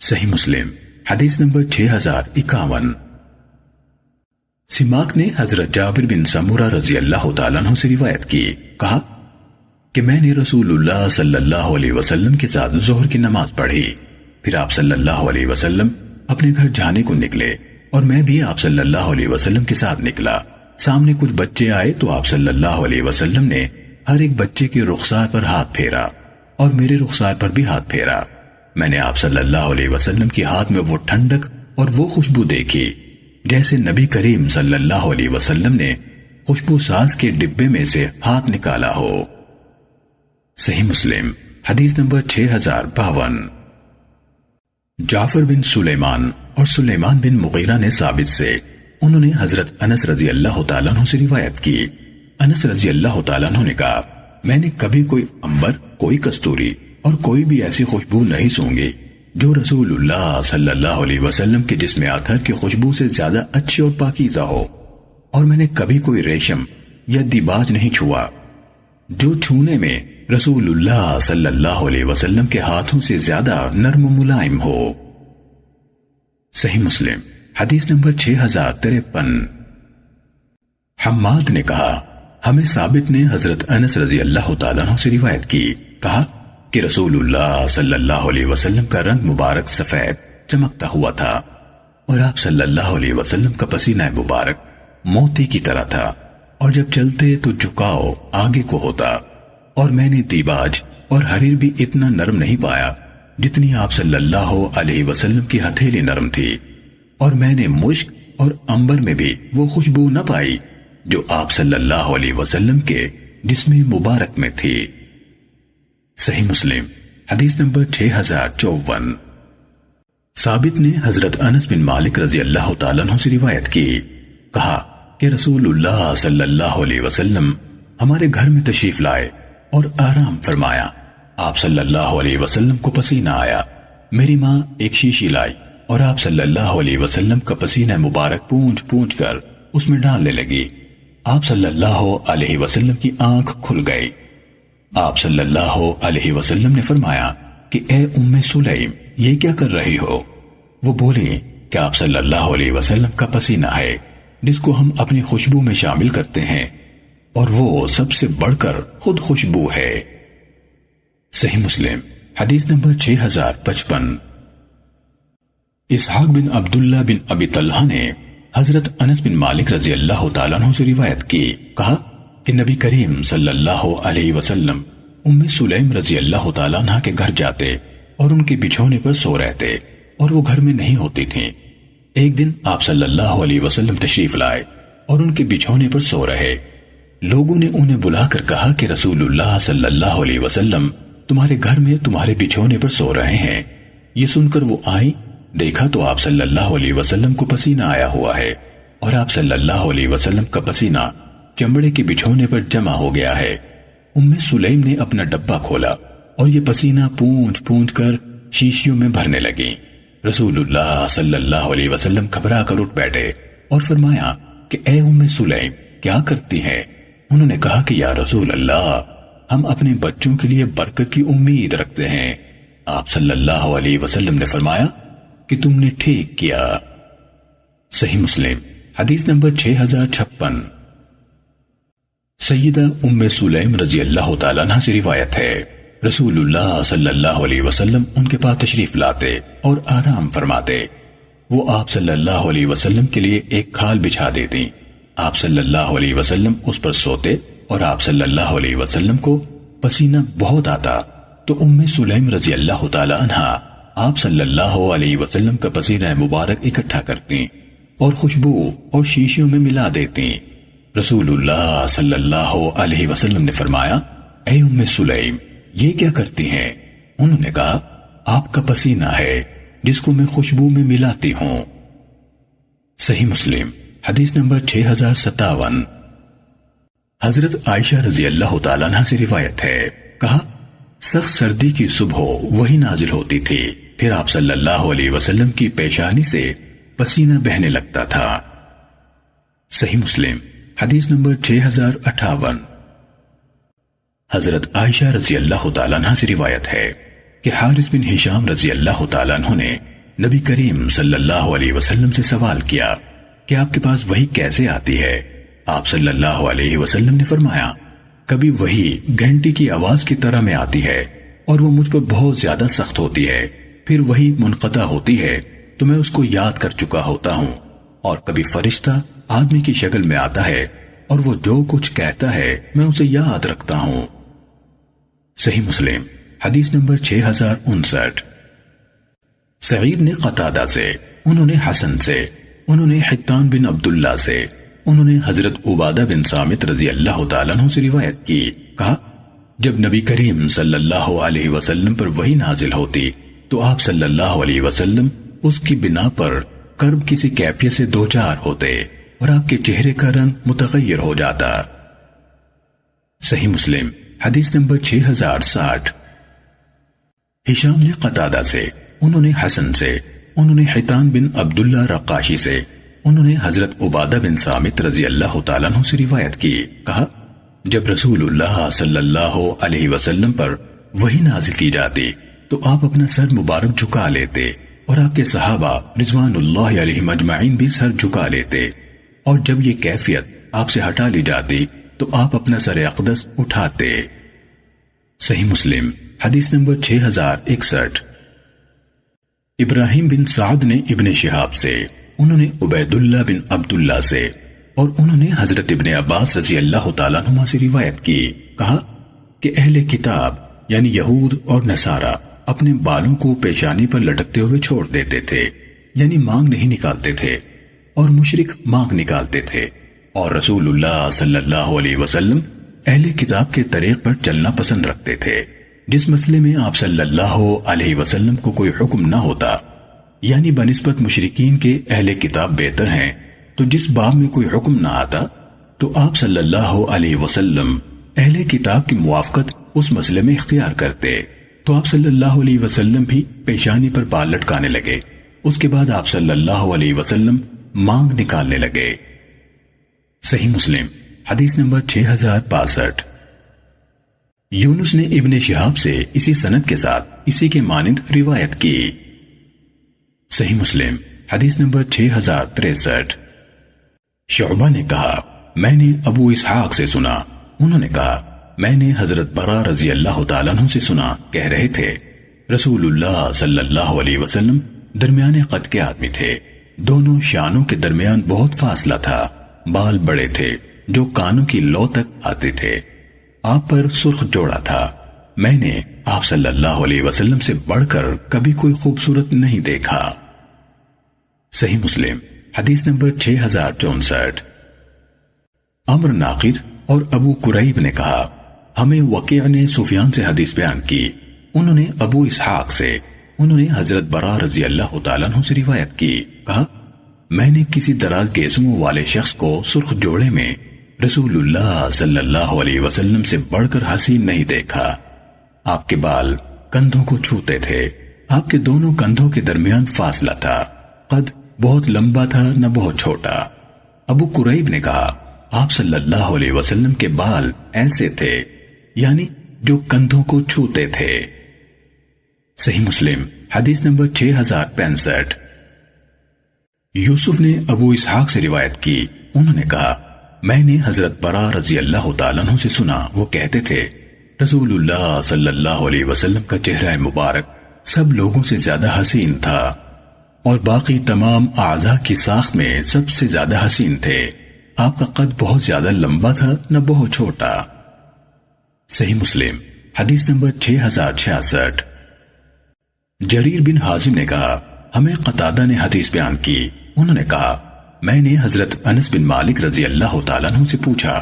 صحیح مسلم حدیث نمبر 6051۔ سماک نے حضرت جابر بن سمورہ رضی اللہ تعالیٰ عنہ سے روایت کی، کہا کہ میں نے رسول اللہ صلی اللہ علیہ وسلم کے ساتھ ظہر کی نماز پڑھی، پھر آپ صلی اللہ علیہ وسلم اپنے گھر جانے کو نکلے اور میں بھی آپ صلی اللہ علیہ وسلم کے ساتھ نکلا۔ سامنے کچھ بچے آئے تو آپ صلی اللہ علیہ وسلم نے ہر ایک بچے کے رخسار پر ہاتھ پھیرا اور میرے رخسار پر بھی ہاتھ پھیرا۔ میں نے آپ صلی اللہ علیہ وسلم کے ہاتھ میں وہ ٹھنڈک اور وہ خوشبو دیکھی جیسے نبی کریم صلی اللہ علیہ وسلم نے خوشبو ساز کے ڈبے میں سے ہاتھ نکالا ہو۔ صحیح مسلم حدیث نمبر 6052۔ جعفر بن سلیمان اور سلیمان بن مغیرہ نے ثابت سے انہوں نے حضرت انس رضی اللہ تعالیٰ عنہ سے روایت کی۔ انس رضی اللہ تعالیٰ عنہ نے کہا، میں نے کبھی کوئی عنبر، کوئی کستوری اور کوئی بھی ایسی خوشبو نہیں سونگی جو رسول اللہ صلی اللہ علیہ وسلم کے جسم اطہر کی خوشبو سے زیادہ اچھی اور پاکیزہ ہو، اور میں نے کبھی کوئی ریشم یا دیباج نہیں چھوا جو چھونے میں رسول اللہ صلی اللہ علیہ وسلم کے ہاتھوں سے زیادہ نرم و ملائم ہو۔ صحیح مسلم حدیث نمبر 6053۔ حماد نے کہا، ہمیں ثابت نے حضرت انس رضی اللہ تعالیٰ عنہ سے روایت کی، کہا کہ رسول اللہ صلی اللہ علیہ وسلم کا رنگ مبارک سفید چمکتا ہوا تھا اور آپ صلی اللہ علیہ وسلم کا پسینہ مبارک موتی کی طرح تھا، اور جب چلتے تو جھکاؤ آگے کو ہوتا، اور میں نے دیباج اور حریر بھی اتنا نرم نہیں پایا جتنی آپ صلی اللہ علیہ وسلم کی ہتھیلی نرم تھی، اور میں نے مشک اور عنبر میں بھی وہ خوشبو نہ پائی جو آپ صلی اللہ علیہ وسلم کے جسم مبارک میں تھی۔ صحیح مسلم حدیث نمبر 6054۔ ثابت نے حضرت انس بن مالک رضی اللہ تعالیٰ عنہ سے روایت کی، کہا کہ رسول اللہ صلی اللہ علیہ وسلم ہمارے گھر میں تشریف لائے اور آرام فرمایا۔ آپ صلی اللہ علیہ وسلم کو پسینہ آیا، میری ماں ایک شیشی لائی اور آپ صلی اللہ علیہ وسلم کا پسینہ مبارک پونچھ پونچھ کر اس میں ڈالنے لگی۔ آپ صلی اللہ علیہ وسلم کی آنکھ کھل گئی۔ آپ صلی اللہ علیہ وسلم نے فرمایا کہ اے ام سلیم، یہ کیا کر رہی ہو؟ وہ بولی کہ آپ صلی اللہ علیہ وسلم کا پسینہ ہے جس کو ہم اپنی خوشبو میں شامل کرتے ہیں، اور وہ سب سے بڑھ کر خود خوشبو ہے۔ صحیح مسلم حدیث نمبر 6055۔ اسحاق بن عبداللہ بن ابی طلحہ نے حضرت انس بن مالک رضی اللہ تعالیٰ عنہ سے روایت کی، کہا کہ نبی کریم صلی اللہ علیہ وسلم ام سلیم رضی اللہ تعالیٰ عنہ کے گھر جاتے اور ان کے بچھونے پر سو رہتے اور وہ گھر میں نہیں ہوتی تھیں۔ ایک دن آپ صلی اللہ علیہ وسلم تشریف لائے اور ان کے بچھونے پر سو رہے۔ لوگوں نے انہیں بلا کر کہا کہ رسول اللہ صلی اللہ علیہ وسلم تمہارے گھر میں تمہارے بچھونے پر سو رہے ہیں۔ یہ سن کر وہ آئی، دیکھا تو آپ صلی اللہ علیہ وسلم کو پسینہ آیا ہوا ہے اور آپ صلی اللہ علیہ وسلم کا پسینہ چمڑے کے بچھونے پر جمع ہو گیا ہے۔ ام سلیم نے اپنا ڈبہ کھولا اور یہ پسینہ پونچھ پونچھ کر شیشیوں میں بھرنے لگی۔ رسول اللہ صلی اللہ علیہ وسلم گھبرا کر اٹھ بیٹھے اور فرمایا کہ اے ام سلیم، کیا کرتی ہیں؟ انہوں نے کہا کہ یا رسول اللہ، ہم اپنے بچوں کے لیے برکت کی امید رکھتے ہیں۔ آپ صلی اللہ علیہ وسلم نے فرمایا کہ تم نے ٹھیک کیا۔ صحیح مسلم حدیث نمبر 6056۔ سیدہ ام سلیم رضی اللہ تعالیٰ عنہ سے روایت ہے، رسول اللہ صلی اللہ علیہ وسلم ان کے پاس تشریف لاتے اور آرام فرماتے۔ وہ آپ صلی اللہ علیہ وسلم کے لیے ایک کھال بچھا دیتی، آپ صلی اللہ علیہ وسلم اس پر سوتے اور آپ صلی اللہ علیہ وسلم کو پسینہ بہت آتا تو ام سلیم رضی اللہ تعالیٰ عنہ آپ صلی اللہ علیہ وسلم کا پسینہ مبارک اکٹھا کرتی اور خوشبو اور شیشیوں میں ملا دیتی۔ رسول اللہ صلی اللہ علیہ وسلم نے فرمایا، اے ام سلیم، یہ کیا کرتی ہیں؟ انہوں نے کہا، آپ کا پسینہ ہے جس کو میں خوشبو میں ملاتی ہوں۔ صحیح مسلم حدیث نمبر 6057۔ حضرت عائشہ رضی اللہ تعالیٰ عنہ سے روایت ہے، کہا سخت سردی کی صبح وہی نازل ہوتی تھی، پھر آپ صلی اللہ علیہ وسلم کی پیشانی سے پسینہ بہنے لگتا تھا۔ صحیح مسلم حدیث نمبر 6058۔ حضرت عائشہ رضی اللہ تعالیٰ عنہ سے روایت ہے کہ حارث بن ہشام رضی اللہ تعالیٰ عنہ نے نبی کریم صلی اللہ علیہ وسلم سے سوال کیا کہ آپ کے پاس وحی کیسے آتی ہے؟ آپ صلی اللہ علیہ وسلم نے فرمایا، کبھی وحی گھنٹی کی آواز کی طرح میں آتی ہے اور وہ مجھ پر بہت زیادہ سخت ہوتی ہے، پھر وحی منقطع ہوتی ہے تو میں اس کو یاد کر چکا ہوتا ہوں، اور کبھی فرشتہ آدمی کی شکل میں آتا ہے اور وہ جو کچھ کہتا ہے میں اسے یاد رکھتا ہوں۔ صحیح مسلم حدیث نمبر 6059۔ سعید نے قتادہ سے، انہوں نے حسن سے، انہوں نے حتان بن عبداللہ سے، انہوں نے حضرت عبادہ بن صامت رضی اللہ تعالیٰ عنہ سے روایت کی، کہا جب نبی کریم صلی اللہ علیہ وسلم پر وحی نازل ہوتی تو آپ صلی اللہ علیہ وسلم اس کی بنا پر کرب کسی کیفیت سے دوچار ہوتے اور آپ کے چہرے کا رنگ متغیر ہو جاتا۔ صحیح مسلم حدیث نمبر 6060۔ ہشام نے قتادہ سے، انہوں نے حسن سے، انہوں نے حتان بن عبداللہ رقاشی سے، انہوں نے حضرت عبادہ بن صامت رضی اللہ تعالیٰ عنہ سے روایت کی، کہا جب رسول اللہ صلی اللہ علیہ وسلم پر وحی نازل کی جاتی تو آپ اپنا سر مبارک جھکا لیتے اور آپ کے صحابہ رضوان اللہ علیہ مجمعین بھی سر جھکا لیتے، اور جب یہ کیفیت آپ سے ہٹا لی جاتی تو آپ اپنا سر اقدس اٹھاتے۔ صحیح مسلم حدیث نمبر 6061۔ ابراہیم بن سعد نے ابن شہاب سے، انہوں نے عبید اللہ بن عبداللہ سے، اور انہوں نے حضرت ابن عباس رضی اللہ تعالیٰ عنہ سے روایت کی، کہا کہ اہل کتاب یعنی یہود اور نصارہ اپنے بالوں کو پیشانی پر لٹکتے ہوئے چھوڑ دیتے تھے، یعنی مانگ نہیں نکالتے تھے، اور مشرک مانگ نکالتے تھے، اور رسول اللہ صلی اللہ علیہ وسلم اہل کتاب کے طریق پر چلنا پسند رکھتے تھے۔ جس مسئلے میں آپ صلی اللہ علیہ وسلم کو کوئی حکم نہ ہوتا، یعنی بنسبت مشرکین کے اہل کتاب بہتر ہیں، تو جس باب میں کوئی حکم نہ آتا تو آپ صلی اللہ علیہ وسلم اہل کتاب کی موافقت اس مسئلے میں اختیار کرتے، تو آپ صلی اللہ علیہ وسلم بھی پیشانی پر بال لٹکانے لگے۔ اس کے بعد آپ صلی اللہ علیہ وسلم مانگ نکالنے لگے۔ صحیح مسلم حدیث نمبر 6062۔ یونس نے ابن شہاب سے اسی سند کے ساتھ اسی کے مانند روایت کی۔ صحیح مسلم حدیث نمبر 6063۔ شعبہ نے کہا میں نے ابو اسحاق سے سنا، انہوں نے کہا میں نے حضرت برا رضی اللہ تعالیٰ عنہ سے سنا، کہہ رہے تھے رسول اللہ صلی اللہ علیہ وسلم درمیانے قد کے آدمی تھے، دونوں شانوں کے درمیان بہت فاصلہ تھا، بال بڑے تھے جو کانوں کی لو تک آتے تھے، آپ پر سرخ جوڑا تھا، میں نے آپ صلی اللہ علیہ وسلم سے بڑھ کر کبھی کوئی خوبصورت نہیں دیکھا۔ صحیح مسلم حدیث نمبر 6064۔ عمر ناقد اور ابو قریب نے کہا ہمیں وکیع نے سفیان سے حدیث بیان کی، انہوں نے ابو اسحاق سے، انہوں نے حضرت برا رضی اللہ تعالیٰ عنہ سے روایت کی، کہا میں نے کسی دراز گیسموں والے شخص کو سرخ جوڑے میں رسول اللہ صلی اللہ علیہ وسلم سے بڑھ کر حسین نہیں دیکھا، آپ کے بال کندھوں کو چھوتے تھے، آپ کے دونوں کندھوں کے درمیان فاصلہ تھا، قد بہت لمبا تھا نہ بہت چھوٹا۔ ابو قریب نے کہا آپ صلی اللہ علیہ وسلم کے بال ایسے تھے، یعنی جو کندھوں کو چھوتے تھے۔ صحیح مسلم حدیث نمبر 6065۔ یوسف نے ابو اسحاق سے روایت کی، انہوں نے کہا میں نے حضرت برا رضی اللہ تعالیٰ عنہ سے سنا، وہ کہتے تھے رسول اللہ صلی اللہ علیہ وسلم کا چہرہ مبارک سب لوگوں سے زیادہ حسین تھا، اور باقی تمام اعضاء کی ساخت میں سب سے زیادہ حسین تھے، آپ کا قد بہت زیادہ لمبا تھا نہ بہت چھوٹا۔ صحیح مسلم حدیث نمبر 6066۔ جریر بن حازم نے کہا ہمیں قتادہ نے حدیث بیان کی، انہوں نے کہا میں نے حضرت انس بن مالک رضی اللہ تعالیٰ عنہ سے پوچھا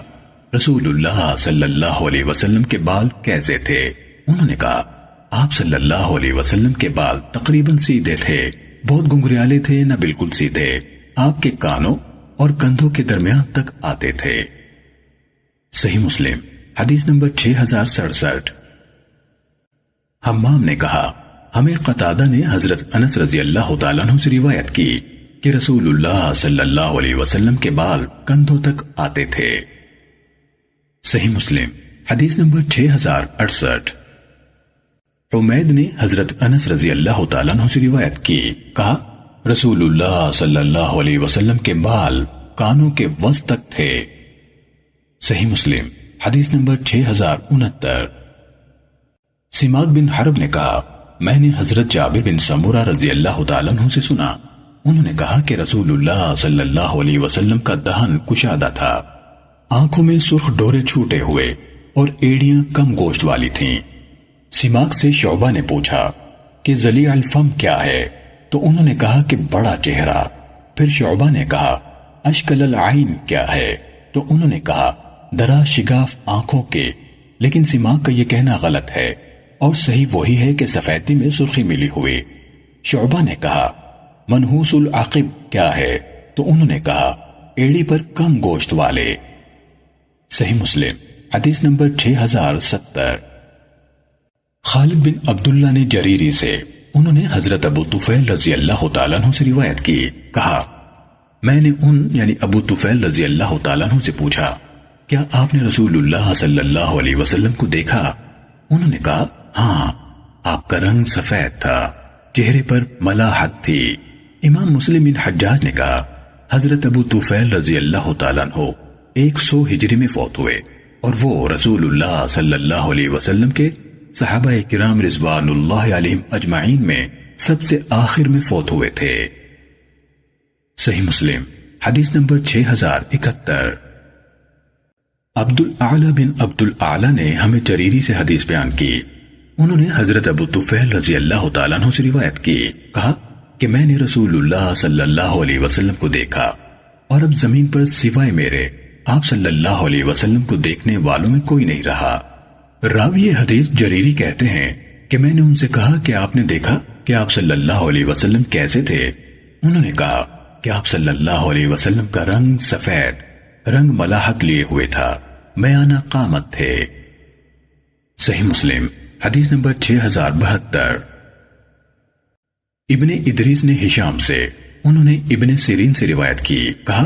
رسول اللہ صلی اللہ علیہ وسلم کے بال کیسے تھے؟ انہوں نے کہا آپ صلی اللہ علیہ وسلم کے بال تقریباً سیدھے تھے، بہت گنگریالے تھے نہ بالکل سیدھے، آپ کے کانوں اور کندھوں کے درمیان تک آتے تھے۔ صحیح مسلم حدیث نمبر 6067۔ حمام نے کہا ہمیں قتادہ نے حضرت انس رضی اللہ تعالیٰ عنہ سے روایت کی کہ رسول اللہ صلی اللہ علیہ وسلم کے بال کندھوں تک آتے تھے۔ صحیح مسلم حدیث نمبر 6068۔ حمید نے حضرت انس رضی اللہ تعالیٰ عنہ سے روایت کی، کہا رسول اللہ صلی اللہ علیہ وسلم کے بال کانوں کے وسط تک تھے۔ صحیح مسلم حدیث نمبر 6069۔ سماک بن حرب نے کہا میں نے حضرت جابر بن سمورہ رضی اللہ تعالیٰ عنہ سے سنا، انہوں نے کہا کہ رسول اللہ صلی اللہ علیہ وسلم کا دہن کشادہ تھا، آنکھوں میں سرخ ڈورے چھوٹے ہوئے اور ایڑیاں کم گوشت والی تھیں۔ سماک سے شعبہ نے پوچھا کہ ذلیع الفم کیا ہے؟ تو انہوں نے کہا کہ بڑا چہرہ۔ پھر شعبہ نے کہا اشکل العین کیا ہے؟ تو انہوں نے کہا درا شگاف آنکھوں کے، لیکن سماک کا یہ کہنا غلط ہے اور صحیح وہی ہے کہ سفیدی میں سرخی ملی ہوئی۔ شعبہ نے کہا منحوس العقب کیا ہے؟ تو انہوں نے کہا ایڑی پر کم گوشت والے۔ صحیح مسلم حدیث نمبر 6070۔ خالد بن عبداللہ نے جریری سے، انہوں نے حضرت ابو طفیل رضی اللہ تعالیٰ عنہ سے روایت کی، کہا میں نے یعنی ابو طفیل رضی اللہ تعالیٰ عنہ سے پوچھا کیا آپ نے رسول اللہ صلی اللہ علیہ وسلم کو دیکھا؟ انہوں نے کہا ہاں، آپ کا رنگ سفید تھا، چہرے پر ملاحت تھی۔ امام مسلم بن حجاج نے کہا حضرت ابو طفیل رضی اللہ تعالیٰ عنہ 100 ہجری میں فوت ہوئے اور وہ رسول اللہ صلی اللہ علیہ وسلم کے صحابہ کرام رضوان اللہ علیہم اجمعین میں سب سے آخر میں فوت ہوئے تھے۔ صحیح مسلم حدیث نمبر 6071۔ عبد الاعلی بن عبد الاعلی نے ہمیں جریری سے حدیث بیان کی، انہوں نے حضرت ابو طفیل رضی اللہ تعالیٰ عنہ سے روایت کی، کہا کہ میں نے رسول اللہ صلی اللہ علیہ وسلم کو دیکھا اور اب زمین پر سوائے میرے آپ صلی اللہ علیہ وسلم کو دیکھنے والوں میں کوئی نہیں رہا۔ راوی حدیث جریری کہتے ہیں کہ میں نے ان سے کہا کہ آپ نے دیکھا کہ آپ صلی اللہ علیہ وسلم کیسے تھے؟ انہوں نے کہا کہ آپ صلی اللہ علیہ وسلم کا رنگ سفید، رنگ ملاحت لیے ہوئے تھا، میانہ قامت تھے۔ صحیح مسلم حدیث نمبر 6072۔ ابن ادریس نے ہشام سے، انہوں نے ابن سیرین سے روایت کی، کہا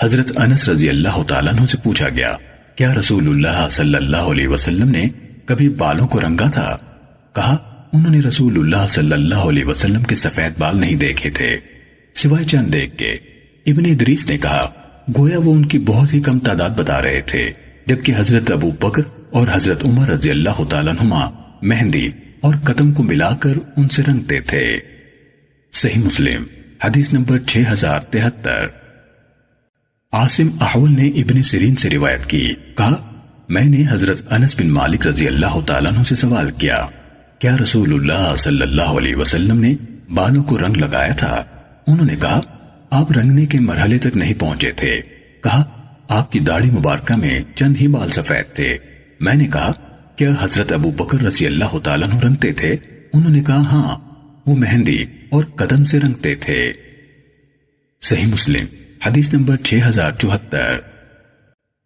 حضرت انس رضی اللہ تعالیٰ عنہ سے پوچھا گیا کیا رسول اللہ صلی اللہ علیہ وسلم نے کبھی بالوں کو رنگا تھا؟ کہا انہوں نے رسول اللہ صلی اللہ علیہ وسلم کے سفید بال نہیں دیکھے تھے سوائے چند دیکھ کے۔ ابن ادریس نے کہا گویا وہ ان کی بہت ہی کم تعداد بتا رہے تھے، جبکہ حضرت ابو بکر اور حضرت عمر رضی اللہ تعالیٰ عنہما مہندی اور قدم کو ملا کر ان سے رنگتے تھے۔ صحیح مسلم حدیث نمبر 6073۔ عاصم احول نے ابن سیرین سے روایت کی، کہا میں نے حضرت انس بن مالک رضی اللہ تعالیٰ عنہ سے سوال کیا کیا رسول اللہ صلی اللہ علیہ وسلم نے بالوں کو رنگ لگایا تھا؟ انہوں نے کہا آپ رنگنے کے مرحلے تک نہیں پہنچے تھے۔ کہا آپ کی داڑھی مبارکہ میں چند ہی بال سفید تھے۔ میں نے کہا کیا حضرت ابو بکر رضی اللہ تعالیٰ عنہ رنگتے تھے؟ انہوں نے کہا ہاں، وہ مہندی اور قدم سے رنگتے تھے۔ صحیح مسلم حدیث نمبر 6074۔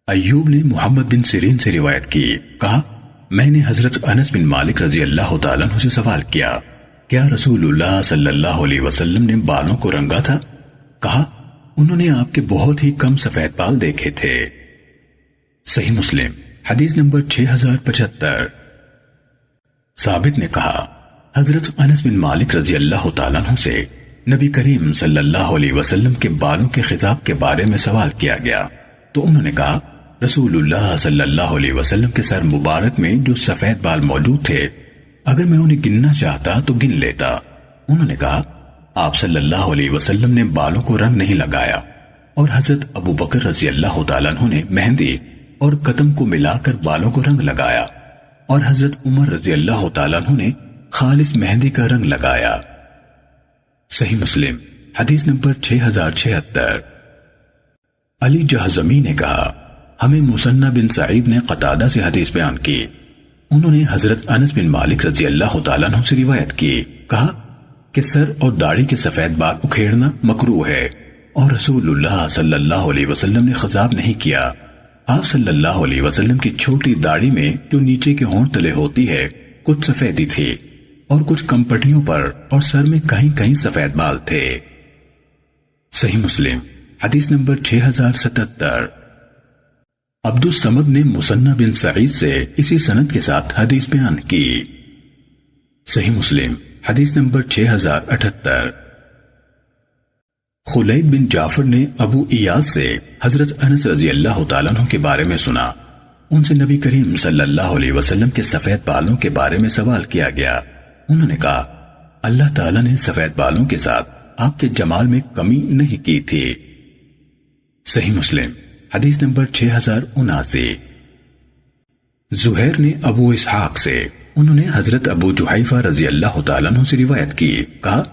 ایوب نے محمد بن سیرین سے روایت کی، کہا میں نے حضرت انس بن مالک رضی اللہ تعالیٰ عنہ سے سوال کیا کیا رسول اللہ صلی اللہ علیہ وسلم نے بالوں کو رنگا تھا؟ کہا انہوں نے آپ کے بہت ہی کم سفید بال دیکھے تھے۔ صحیح مسلم حدیث نمبر 6075۔ ثابت نے کہا حضرت انس بن مالک رضی اللہ تعالیٰ عنہ سے نبی کریم صلی اللہ علیہ وسلم کے بالوں کے خطاب کے بارے میں سوال کیا گیا تو انہوں نے کہا رسول اللہ صلی اللہ علیہ وسلم کے سر مبارک میں جو سفید بال موجود تھے اگر میں انہیں گننا چاہتا تو گن لیتا۔ انہوں نے کہا آپ صلی اللہ علیہ وسلم نے بالوں کو رنگ نہیں لگایا اور حضرت ابو بکر رضی اللہ تعالیٰ عنہ نے مہندی اور قدم کو ملا کر بالوں کو رنگ لگایا اور حضرت عمر رضی اللہ تعالیٰ عنہ نے خالص مہندی کا رنگ لگایا۔ صحیح مسلم حدیث نمبر 6076۔ علی جہضمی نے کہا ہمیں مصنع بن سعید نے قتادہ سے حدیث بیان کی، انہوں نے حضرت انس بن مالک رضی اللہ تعالیٰ عنہ سے روایت کی، کہا کہ سر اور داڑھی کے سفید بال اکھیڑنا مکروہ ہے اور رسول اللہ صلی اللہ علیہ وسلم نے خضاب نہیں کیا۔ آپ صلی اللہ علیہ وسلم کی چھوٹی داڑھی میں جو نیچے کے ہونٹ تلے ہوتی ہے کچھ سفیدی تھی اور کچھ کمپٹیوں پر اور سر میں کہیں کہیں سفید بال تھے۔ صحیح مسلم حدیث نمبر 6077۔ عبد الصمد نے مصنع بن سعید سے اسی سند کے ساتھ حدیث بیان کی۔ صحیح مسلم حدیث نمبر 6078۔ خلید بن جعفر نے ابو ایاز سے حضرت انس رضی اللہ تعالیٰ عنہ کے بارے میں سنا۔ ان سے نبی کریم صلی اللہ علیہ وسلم کے سفید بالوں کے بارے میں سوال کیا گیا۔ انہوں نے کہا، اللہ تعالیٰ نے سفید بالوں کے ساتھ آپ کے جمال میں کمی نہیں کی تھی۔ صحیح مسلم حدیث نمبر 6079۔ زہیر نے ابو اسحاق سے، انہوں نے حضرت ابو جحیفہ رضی اللہ تعالیٰ عنہ سے روایت کی، کہا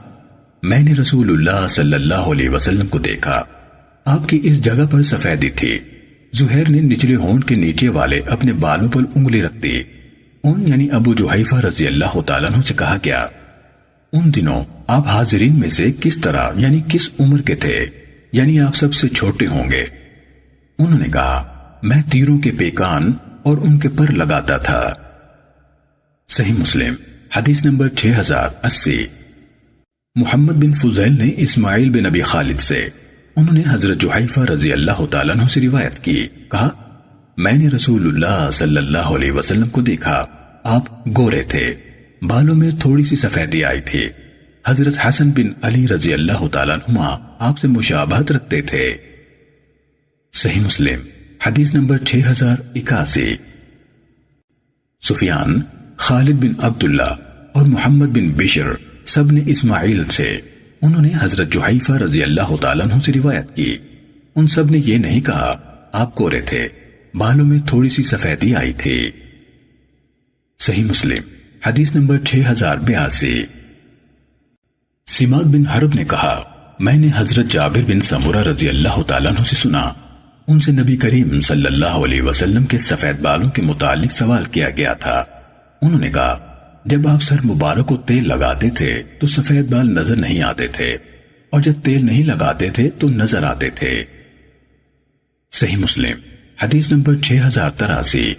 میں نے رسول اللہ صلی اللہ علیہ وسلم کو دیکھا، آپ کی اس جگہ پر سفیدی تھی۔ زہیر نے نچلے ہونٹ کے نیچے والے اپنے بالوں پر انگلی رکھ دی۔ ان یعنی ابو جحیفہ رضی اللہ تعالیٰ عنہ سے کہا گیا، ان دنوں آپ حاضرین میں سے کس طرح یعنی کس عمر کے تھے، یعنی آپ سب سے چھوٹے ہوں گے؟ انہوں نے کہا، میں تیروں کے پیکان اور ان کے پر لگاتا تھا۔ صحیح مسلم حدیث نمبر 6080۔ محمد بن فضیل نے اسماعیل بن ابی خالد سے، انہوں نے حضرت جحیفہ رضی اللہ تعالیٰ عنہ سے روایت کی، کہا میں نے رسول اللہ صلی اللہ علیہ وسلم کو دیکھا، آپ گورے تھے، بالوں میں تھوڑی سی سفیدی آئی تھی۔ حضرت حسن بن علی رضی اللہ تعالیٰ عنہما آپ سے مشابہت رکھتے تھے۔ صحیح مسلم حدیث نمبر 6081۔ سفیان، خالد بن عبداللہ اور محمد بن بشر سب نے اسماعیل سے، انہوں نے حضرت جحیفہ رضی اللہ تعالیٰ عنہ سے روایت کی، ان سب نے یہ نہیں کہا آپ گورے تھے، بالوں میں تھوڑی سی سفیدی آئی تھی۔ صحیح مسلم حدیث نمبر 6082۔ سماک بن حرب نے کہا، میں نے حضرت جابر بن سمورہ رضی اللہ تعالیٰ عنہ سے سنا، ان سے نبی کریم صلی اللہ علیہ وسلم کے سفید بالوں کے متعلق سوال کیا گیا تھا۔ انہوں نے کہا، جب آپ سر مبارک کو تیل لگاتے تھے تو سفید بال نظر نہیں آتے تھے، اور جب تیل نہیں لگاتے تھے تو نظر آتے تھے۔ صحیح مسلم حدیث نمبر 6083۔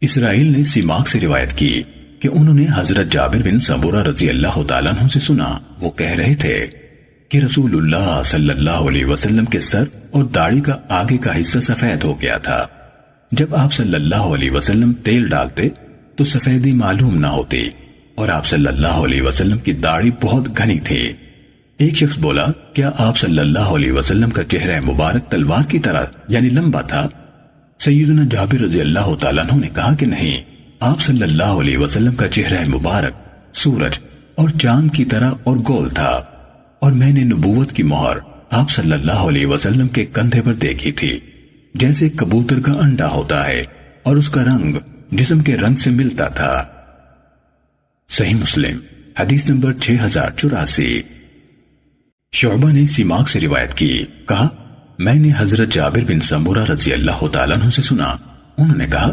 اسرائیل نے سماک سے روایت کی کہ انہوں نے حضرت جابر بن سمورہ رضی اللہ تعالیٰ عنہ سے سنا، وہ کہہ رہے تھے کہ رسول اللہ صلی اللہ علیہ وسلم کے سر اور داڑھی کا آگے کا حصہ سفید ہو گیا تھا، جب آپ صلی اللہ علیہ وسلم تیل ڈالتے تو سفیدی معلوم نہ ہوتی، اور آپ صلی اللہ علیہ وسلم کی داڑھی بہت گھنی تھی۔ ایک شخص بولا، کیا آپ صلی اللہ علیہ وسلم کا چہرہ مبارک تلوار کی طرح یعنی لمبا تھا؟ سیدنا جابر رضی اللہ تعالیٰ عنہ نے کہا کہ نہیں، آپ صلی اللہ علیہ وسلم کا چہرہ مبارک سورج اور چاند کی طرح اور گول تھا، اور میں نے نبوت کی مہر آپ صلی اللہ علیہ وسلم کے کندھے پر دیکھی تھی، جیسے کبوتر کا انڈا ہوتا ہے، اور اس کا رنگ جسم کے رنگ سے ملتا تھا۔ صحیح مسلم حدیث نمبر 6084۔ شعبہ نے سماک سے روایت کی، کہا میں نے حضرت جابر بن سمورہ رضی اللہ تعالیٰ عنہ سے سنا، انہوں نے کہا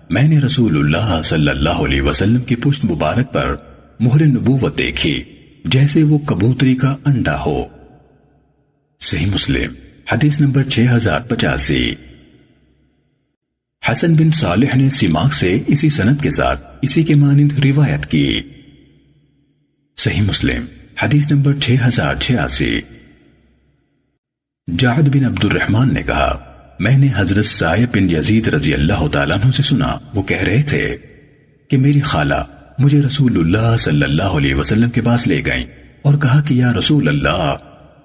میں نے رسول اللہ صلی اللہ علیہ وسلم کی پشت مبارک پر مہر نبوت دیکھی، جیسے وہ کبوتری کا انڈا ہو۔ صحیح مسلم حدیث نمبر 6085۔ حسن بن صالح نے سماک سے اسی سند کے ساتھ اسی کے مانند روایت کی۔ صحیح مسلم حدیث نمبر 6086۔ جعد بن عبد الرحمن نے کہا، میں نے حضرت سائب بن یزید رضی اللہ تعالیٰ عنہ سے سنا، وہ کہہ رہے تھے کہ میری خالہ مجھے رسول اللہ صلی اللہ علیہ وسلم کے پاس لے گئیں اور کہا کہ یا رسول اللہ،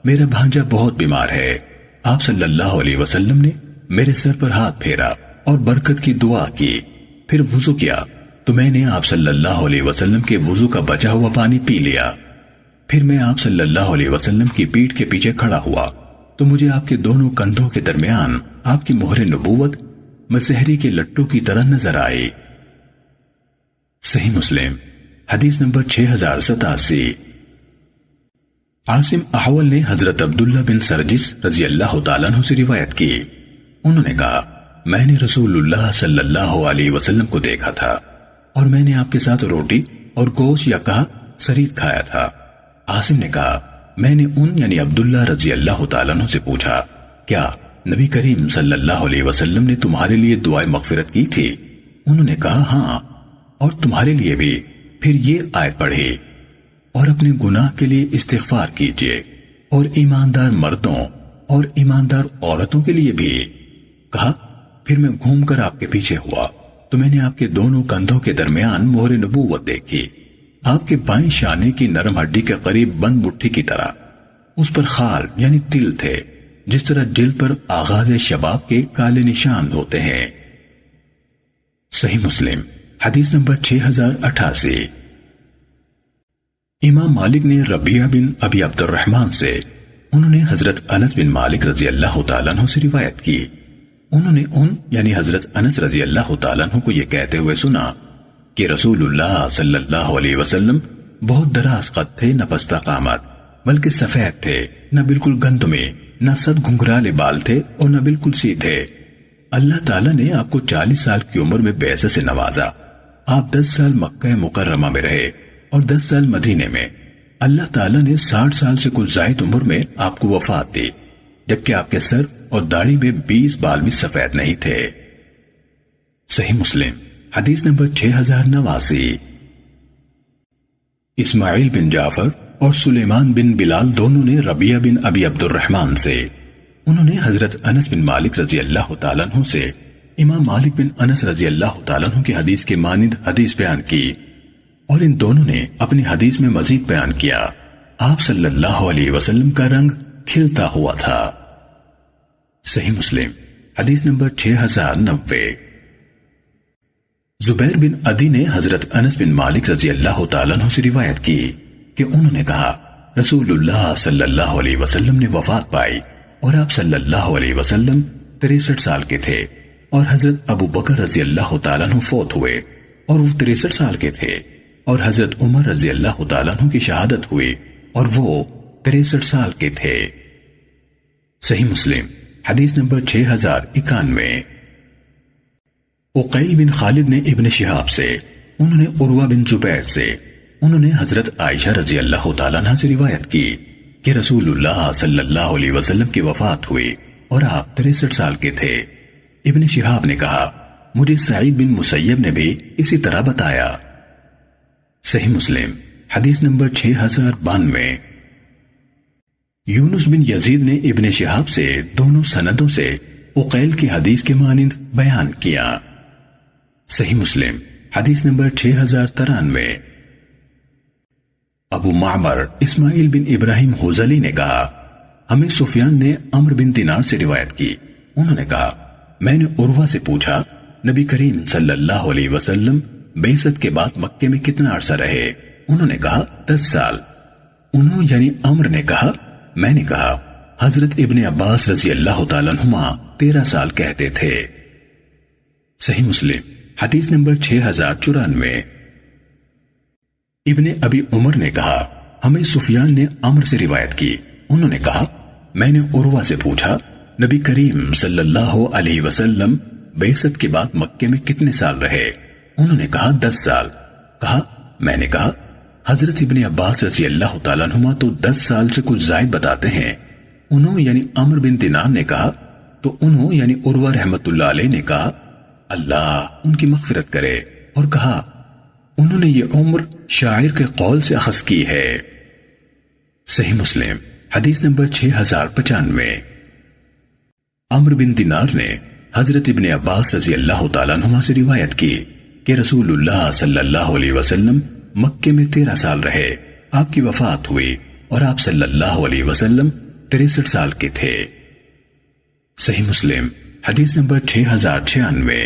میرا بھانجا بہت بیمار ہے۔ آپ صلی اللہ علیہ وسلم نے میرے سر پر ہاتھ پھیرا اور برکت کی دعا کی، پھر وضو کیا تو میں نے آپ صلی اللہ علیہ وسلم کے وضو کا بچا ہوا پانی پی لیا۔ پھر میں آپ صلی اللہ علیہ وسلم کی پیٹھ کے پیچھے کھڑا ہوا تو مجھے آپ کے دونوں کندھوں کے درمیان آپ کی مہر نبوت مسحری کے لٹو کی طرح نظر آئی۔ صحیح مسلم حدیث نمبر 6087۔ عاصم احول نے حضرت عبداللہ بن سرجس رضی اللہ تعالیٰ عنہ سے روایت کی، انہوں نے کہا میں نے رسول اللہ صلی اللہ علیہ وسلم کو دیکھا تھا اور میں نے آپ کے ساتھ روٹی اور گوشت یا کہا سرید کھایا تھا۔ عاصم نے کہا میں نے ان یعنی عبداللہ رضی اللہ تعالیٰ عنہ سے پوچھا کیا نبی کریم صلی اللہ علیہ وسلم نے تمہارے لیے دعائے مغفرت کی تھی؟ انہوں نے کہا ہاں، اور تمہارے لیے بھی۔ پھر یہ آیت پڑھی، اور اپنے گناہ کے لیے استغفار کیجیے، اور ایماندار مردوں اور ایماندار عورتوں کے لیے بھی۔ کہا پھر میں گھوم کر آپ کے پیچھے ہوا تو میں نے آپ کے دونوں کندھوں کے درمیان مہر نبوت دیکھی، آپ کے بائیں شانے کی نرم ہڈی کے قریب بند مٹھی کی طرح اس پر خال یعنی تل تھے، جس طرح جلد پر آغاز شباب کے کالے نشان ہوتے ہیں۔ صحیح مسلم حدیث نمبر 6088۔ امام مالک نے ربیعہ بن ابی عبد الرحمن سے، انہوں نے حضرت انس بن مالک رضی اللہ تعالیٰ عنہ سے روایت کی، انہوں نے یعنی حضرت انس رضی اللہ تعالیٰ عنہ کو یہ کہتے ہوئے سنا کہ رسول اللہ صلی اللہ علیہ وسلم بہت دراز قد تھے، نہ پستہ قامت بلکہ سفید تھے، نہ بالکل گندمی، نہ سد گھنگرالے بال تھے اور نہ بالکل سیدھے۔ اللہ تعالیٰ نے آپ کو 40 سال کی عمر میں بعثت سے نوازا۔ آپ 10 سال مکہ مکرمہ میں رہے اور 10 سال مدینے میں۔ اللہ تعالیٰ نے 60 سال سے کچھ زائد عمر میں آپ کو وفات دی، جبکہ آپ کے سر اور داڑھی میں 20 بال بھی سفید نہیں تھے۔ صحیح مسلم حدیث نمبر 6089۔ اسماعیل بن جعفر اور سلیمان بن بلال دونوں نے ربیعہ بن ابی عبد الرحمن سے، انہوں نے حضرت انس بن مالک رضی اللہ تعالیٰ عنہ سے امام مالک بن انس رضی اللہ تعالیٰ عنہ کی حدیث کے مانند حدیث بیان کی، اور ان دونوں نے اپنی حدیث میں مزید بیان کیا، آپ صلی اللہ علیہ وسلم کا رنگ کھلتا ہوا تھا۔ صحیح مسلم حدیث نمبر 6090۔ زبیر بن عدی نے حضرت انس بن مالک رضی اللہ تعالیٰ عنہ سے روایت کی کہ انہوں نے کہا رسول اللہ صلی اللہ علیہ وسلم نے وفات پائی اور آپ صلی اللہ علیہ وسلم 63 سال کے تھے، اور حضرت ابو بکر رضی اللہ تعالیٰ عنہ فوت ہوئے اور وہ 63 سال کے تھے، اور حضرت عمر رضی اللہ تعالیٰ عنہ کی شہادت ہوئی اور وہ 63 سال کے تھے۔ صحیح مسلم حدیث نمبر 6091۔ عقیل بن خالد نے ابن شہاب سے، انہوں نے عروہ بن زبیر سے، انہوں نے حضرت عائشہ رضی اللہ تعالیٰ عنہ سے روایت کی کہ رسول اللہ صلی اللہ علیہ وسلم کی وفات ہوئی اور آپ 63 سال کے تھے۔ ابن شہاب نے کہا مجھے سعید بن مسیب نے بھی اسی طرح بتایا۔ صحیح مسلم حدیث نمبر 6092۔ یونس بن یزید نے ابن شہاب سے دونوں سندوں سے عقیل کی حدیث کے مانند بیان کیا۔ صحیح مسلم حدیث نمبر 6093۔ ابو معمر اسماعیل بن ابراہیم حوزلی نے کہا ہمیں سفیان نے عمر بن دینار سے روایت کی، انہوں نے کہا میں نے عروہ سے پوچھا نبی کریم صلی اللہ علیہ وسلم بعثت کے بعد مکے میں کتنا عرصہ رہے؟ انہوں نے کہا 10 سال۔ انہوں یعنی عمر نے کہا میں نے کہا حضرت ابن عباس رضی اللہ تعالیٰ عنہما 13 سال کہتے تھے۔ صحیح مسلم حدیث نمبر 6094۔ ابن ابی عمر نے کہا ہمیں سفیان نے عمر سے روایت کی، انہوں نے کہا میں نے عروہ سے پوچھا نبی کریم صلی اللہ علیہ وسلم بعثت کے بعد مکے میں کتنے سال رہے؟ انہوں نے کہا 10 سال۔ کہا میں نے کہا حضرت ابن عباس رضی اللہ تعالیٰ عنہما تو 10 سال سے کچھ زائد بتاتے ہیں۔ انہوں یعنی عمر بن دینار نے کہا تو انہوں یعنی عروہ رحمت اللہ علیہ نے کہا اللہ ان کی مغفرت کرے، اور کہا انہوں نے یہ عمر شاعر کے قول سے اخذ کی ہے۔ صحیح مسلم حدیث نمبر 6095۔ عمر بن دینار نے حضرت ابن عباس رضی اللہ تعالیٰ عنہما سے روایت کی کہ رسول اللہ صلی اللہ علیہ وسلم مکے میں 13 سال رہے، آپ کی وفات ہوئی اور آپ صلی اللہ علیہ وسلم 63 سال کے تھے۔ صحیح مسلم حدیث نمبر 6096۔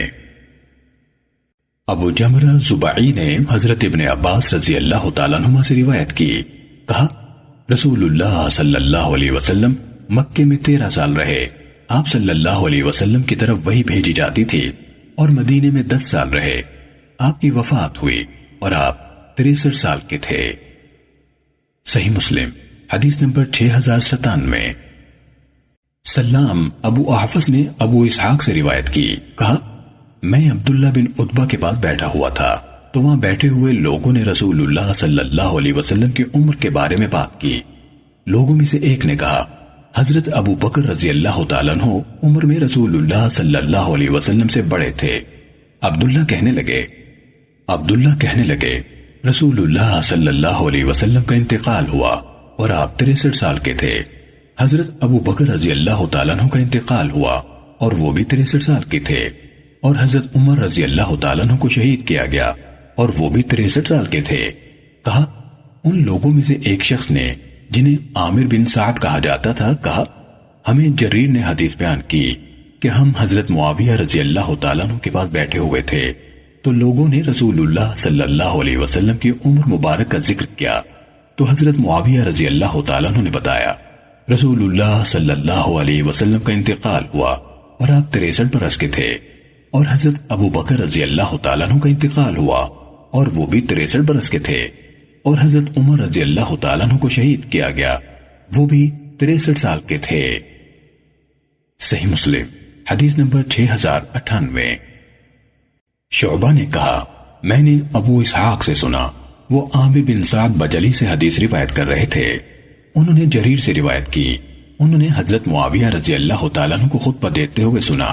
ابو جمرہ زبعی نے حضرت ابن عباس رضی اللہ تعالیٰ عنہما سے روایت کی، کہا رسول اللہ صلی اللہ علیہ وسلم مکے میں 13 سال رہے، آپ صلی اللہ علیہ وسلم کی طرف وحی بھیجی جاتی تھی، اور مدینے میں 10 سال رہے، آپ کی وفات ہوئی اور آپ 63 سال کے تھے۔ صحیح مسلم حدیث نمبر 6097۔ سلام ابو احفظ نے ابو اسحاق سے روایت کی، کہا میں عبداللہ بن عتبہ کے پاس بیٹھا ہوا تھا تو وہاں بیٹھے ہوئے لوگوں نے رسول اللہ صلی اللہ علیہ وسلم کی عمر کے بارے میں بات کی۔ لوگوں میں سے ایک نے کہا حضرت ابو بکر رضی اللہ تعالیٰ عنہ عمر میں رسول اللہ صلی اللہ علیہ وسلم سے بڑے تھے۔ عبداللہ کہنے لگے رسول اللہ صلی اللہ علیہ وسلم کا انتقال ہوا اور آپ 63 سال کے تھے۔ حضرت ابو بکر رضی اللہ تعالیٰ عنہ کا انتقال ہوا اور وہ بھی 63 سال کے تھے، اور حضرت عمر رضی اللہ تعالیٰ عنہ کو شہید کیا گیا اور وہ بھی 63 سال کے تھے، کہا ان لوگوں میں سے ایک شخص نے جنہیں عامر بن سعد کہا جاتا تھا کہا ہمیں جریر نے حدیث بیان کی کہ ہم حضرت معاویہ رضی اللہ تعالیٰ عنہ کے پاس بیٹھے ہوئے تھے تو لوگوں نے رسول اللہ صلی اللہ علیہ وسلم کی عمر مبارک کا ذکر کیا تو حضرت معاویہ رضی اللہ تعالیٰ عنہ نے بتایا رسول اللہ صلی اللہ علیہ وسلم کا انتقال ہوا اور آپ 63 برس کے تھے، اور حضرت ابو بکر رضی اللہ تعالیٰ عنہ کا انتقال ہوا اور وہ بھی 63 برس کے تھے، اور حضرت عمر رضی اللہ تعالیٰ عنہ کو شہید کیا گیا، وہ بھی 63 سال کے تھے۔ صحیح مسلم حدیث نمبر 6098۔ شعبہ نے کہا میں نے ابو اسحاق سے سنا، وہ عامر بن سعد بجلی سے حدیث روایت کر رہے تھے، انہوں نے جریر سے روایت کی، انہوں نے حضرت معاویہ رضی اللہ تعالیٰ عنہ کو خطبہ دیتے ہوئے سنا،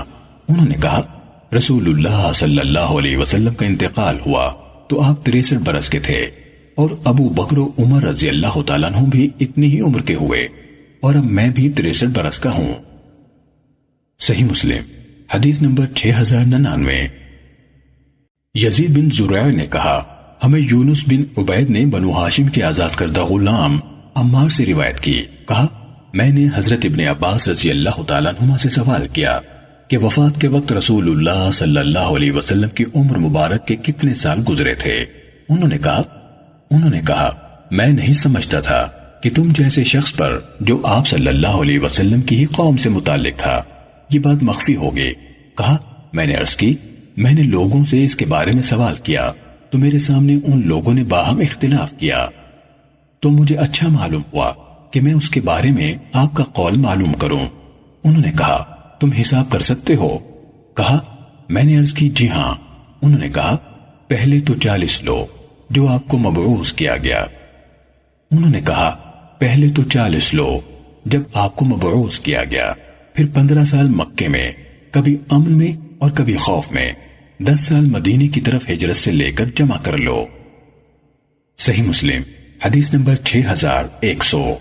انہوں نے کہا رسول اللہ صلی اللہ علیہ وسلم کا انتقال ہوا تو آپ 63 برس کے تھے، اور ابو بکر و عمر رضی اللہ تعالیٰ عنہ بھی اتنی ہی عمر کے ہوئے، اور اب میں بھی 63 برس کا ہوں۔ صحیح مسلم حدیث نمبر 6099۔ یزید بن زرع نے کہا ہمیں یونس بن عبید نے بنو ہاشم کے آزاد کردہ غلام عمار سے روایت کی، کہا میں نے حضرت ابن عباس رضی اللہ تعالیٰ عنہما سے سوال کیا کہ وفات کے وقت رسول اللہ صلی اللہ علیہ وسلم کی عمر مبارک کے کتنے سال گزرے تھے؟ انہوں نے کہا میں نہیں سمجھتا تھا کہ تم جیسے شخص پر جو آپ صلی اللہ علیہ وسلم کی ہی قوم سے متعلق تھا یہ بات مخفی ہوگی۔ کہا میں نے عرض کی میں نے لوگوں سے اس کے بارے میں سوال کیا تو میرے سامنے ان لوگوں نے باہم اختلاف کیا، تو مجھے اچھا معلوم ہوا کہ میں اس کے بارے میں آپ کا قول معلوم کروں۔ انہوں نے کہا تم حساب کر سکتے ہو؟ کہا میں نے عرض کی جی ہاں۔ انہوں نے کہا پہلے تو 40 لو جو آپ کو مبعوث کیا گیا۔ انہوں نے کہا پہلے تو 40 لو جب آپ کو مبعوث کیا گیا، پھر 15 سال مکے میں، کبھی امن میں اور کبھی خوف میں، 10 سال مدینے کی طرف ہجرت سے لے کر جمع کر لو۔ صحیح مسلم حدیث نمبر 6100۔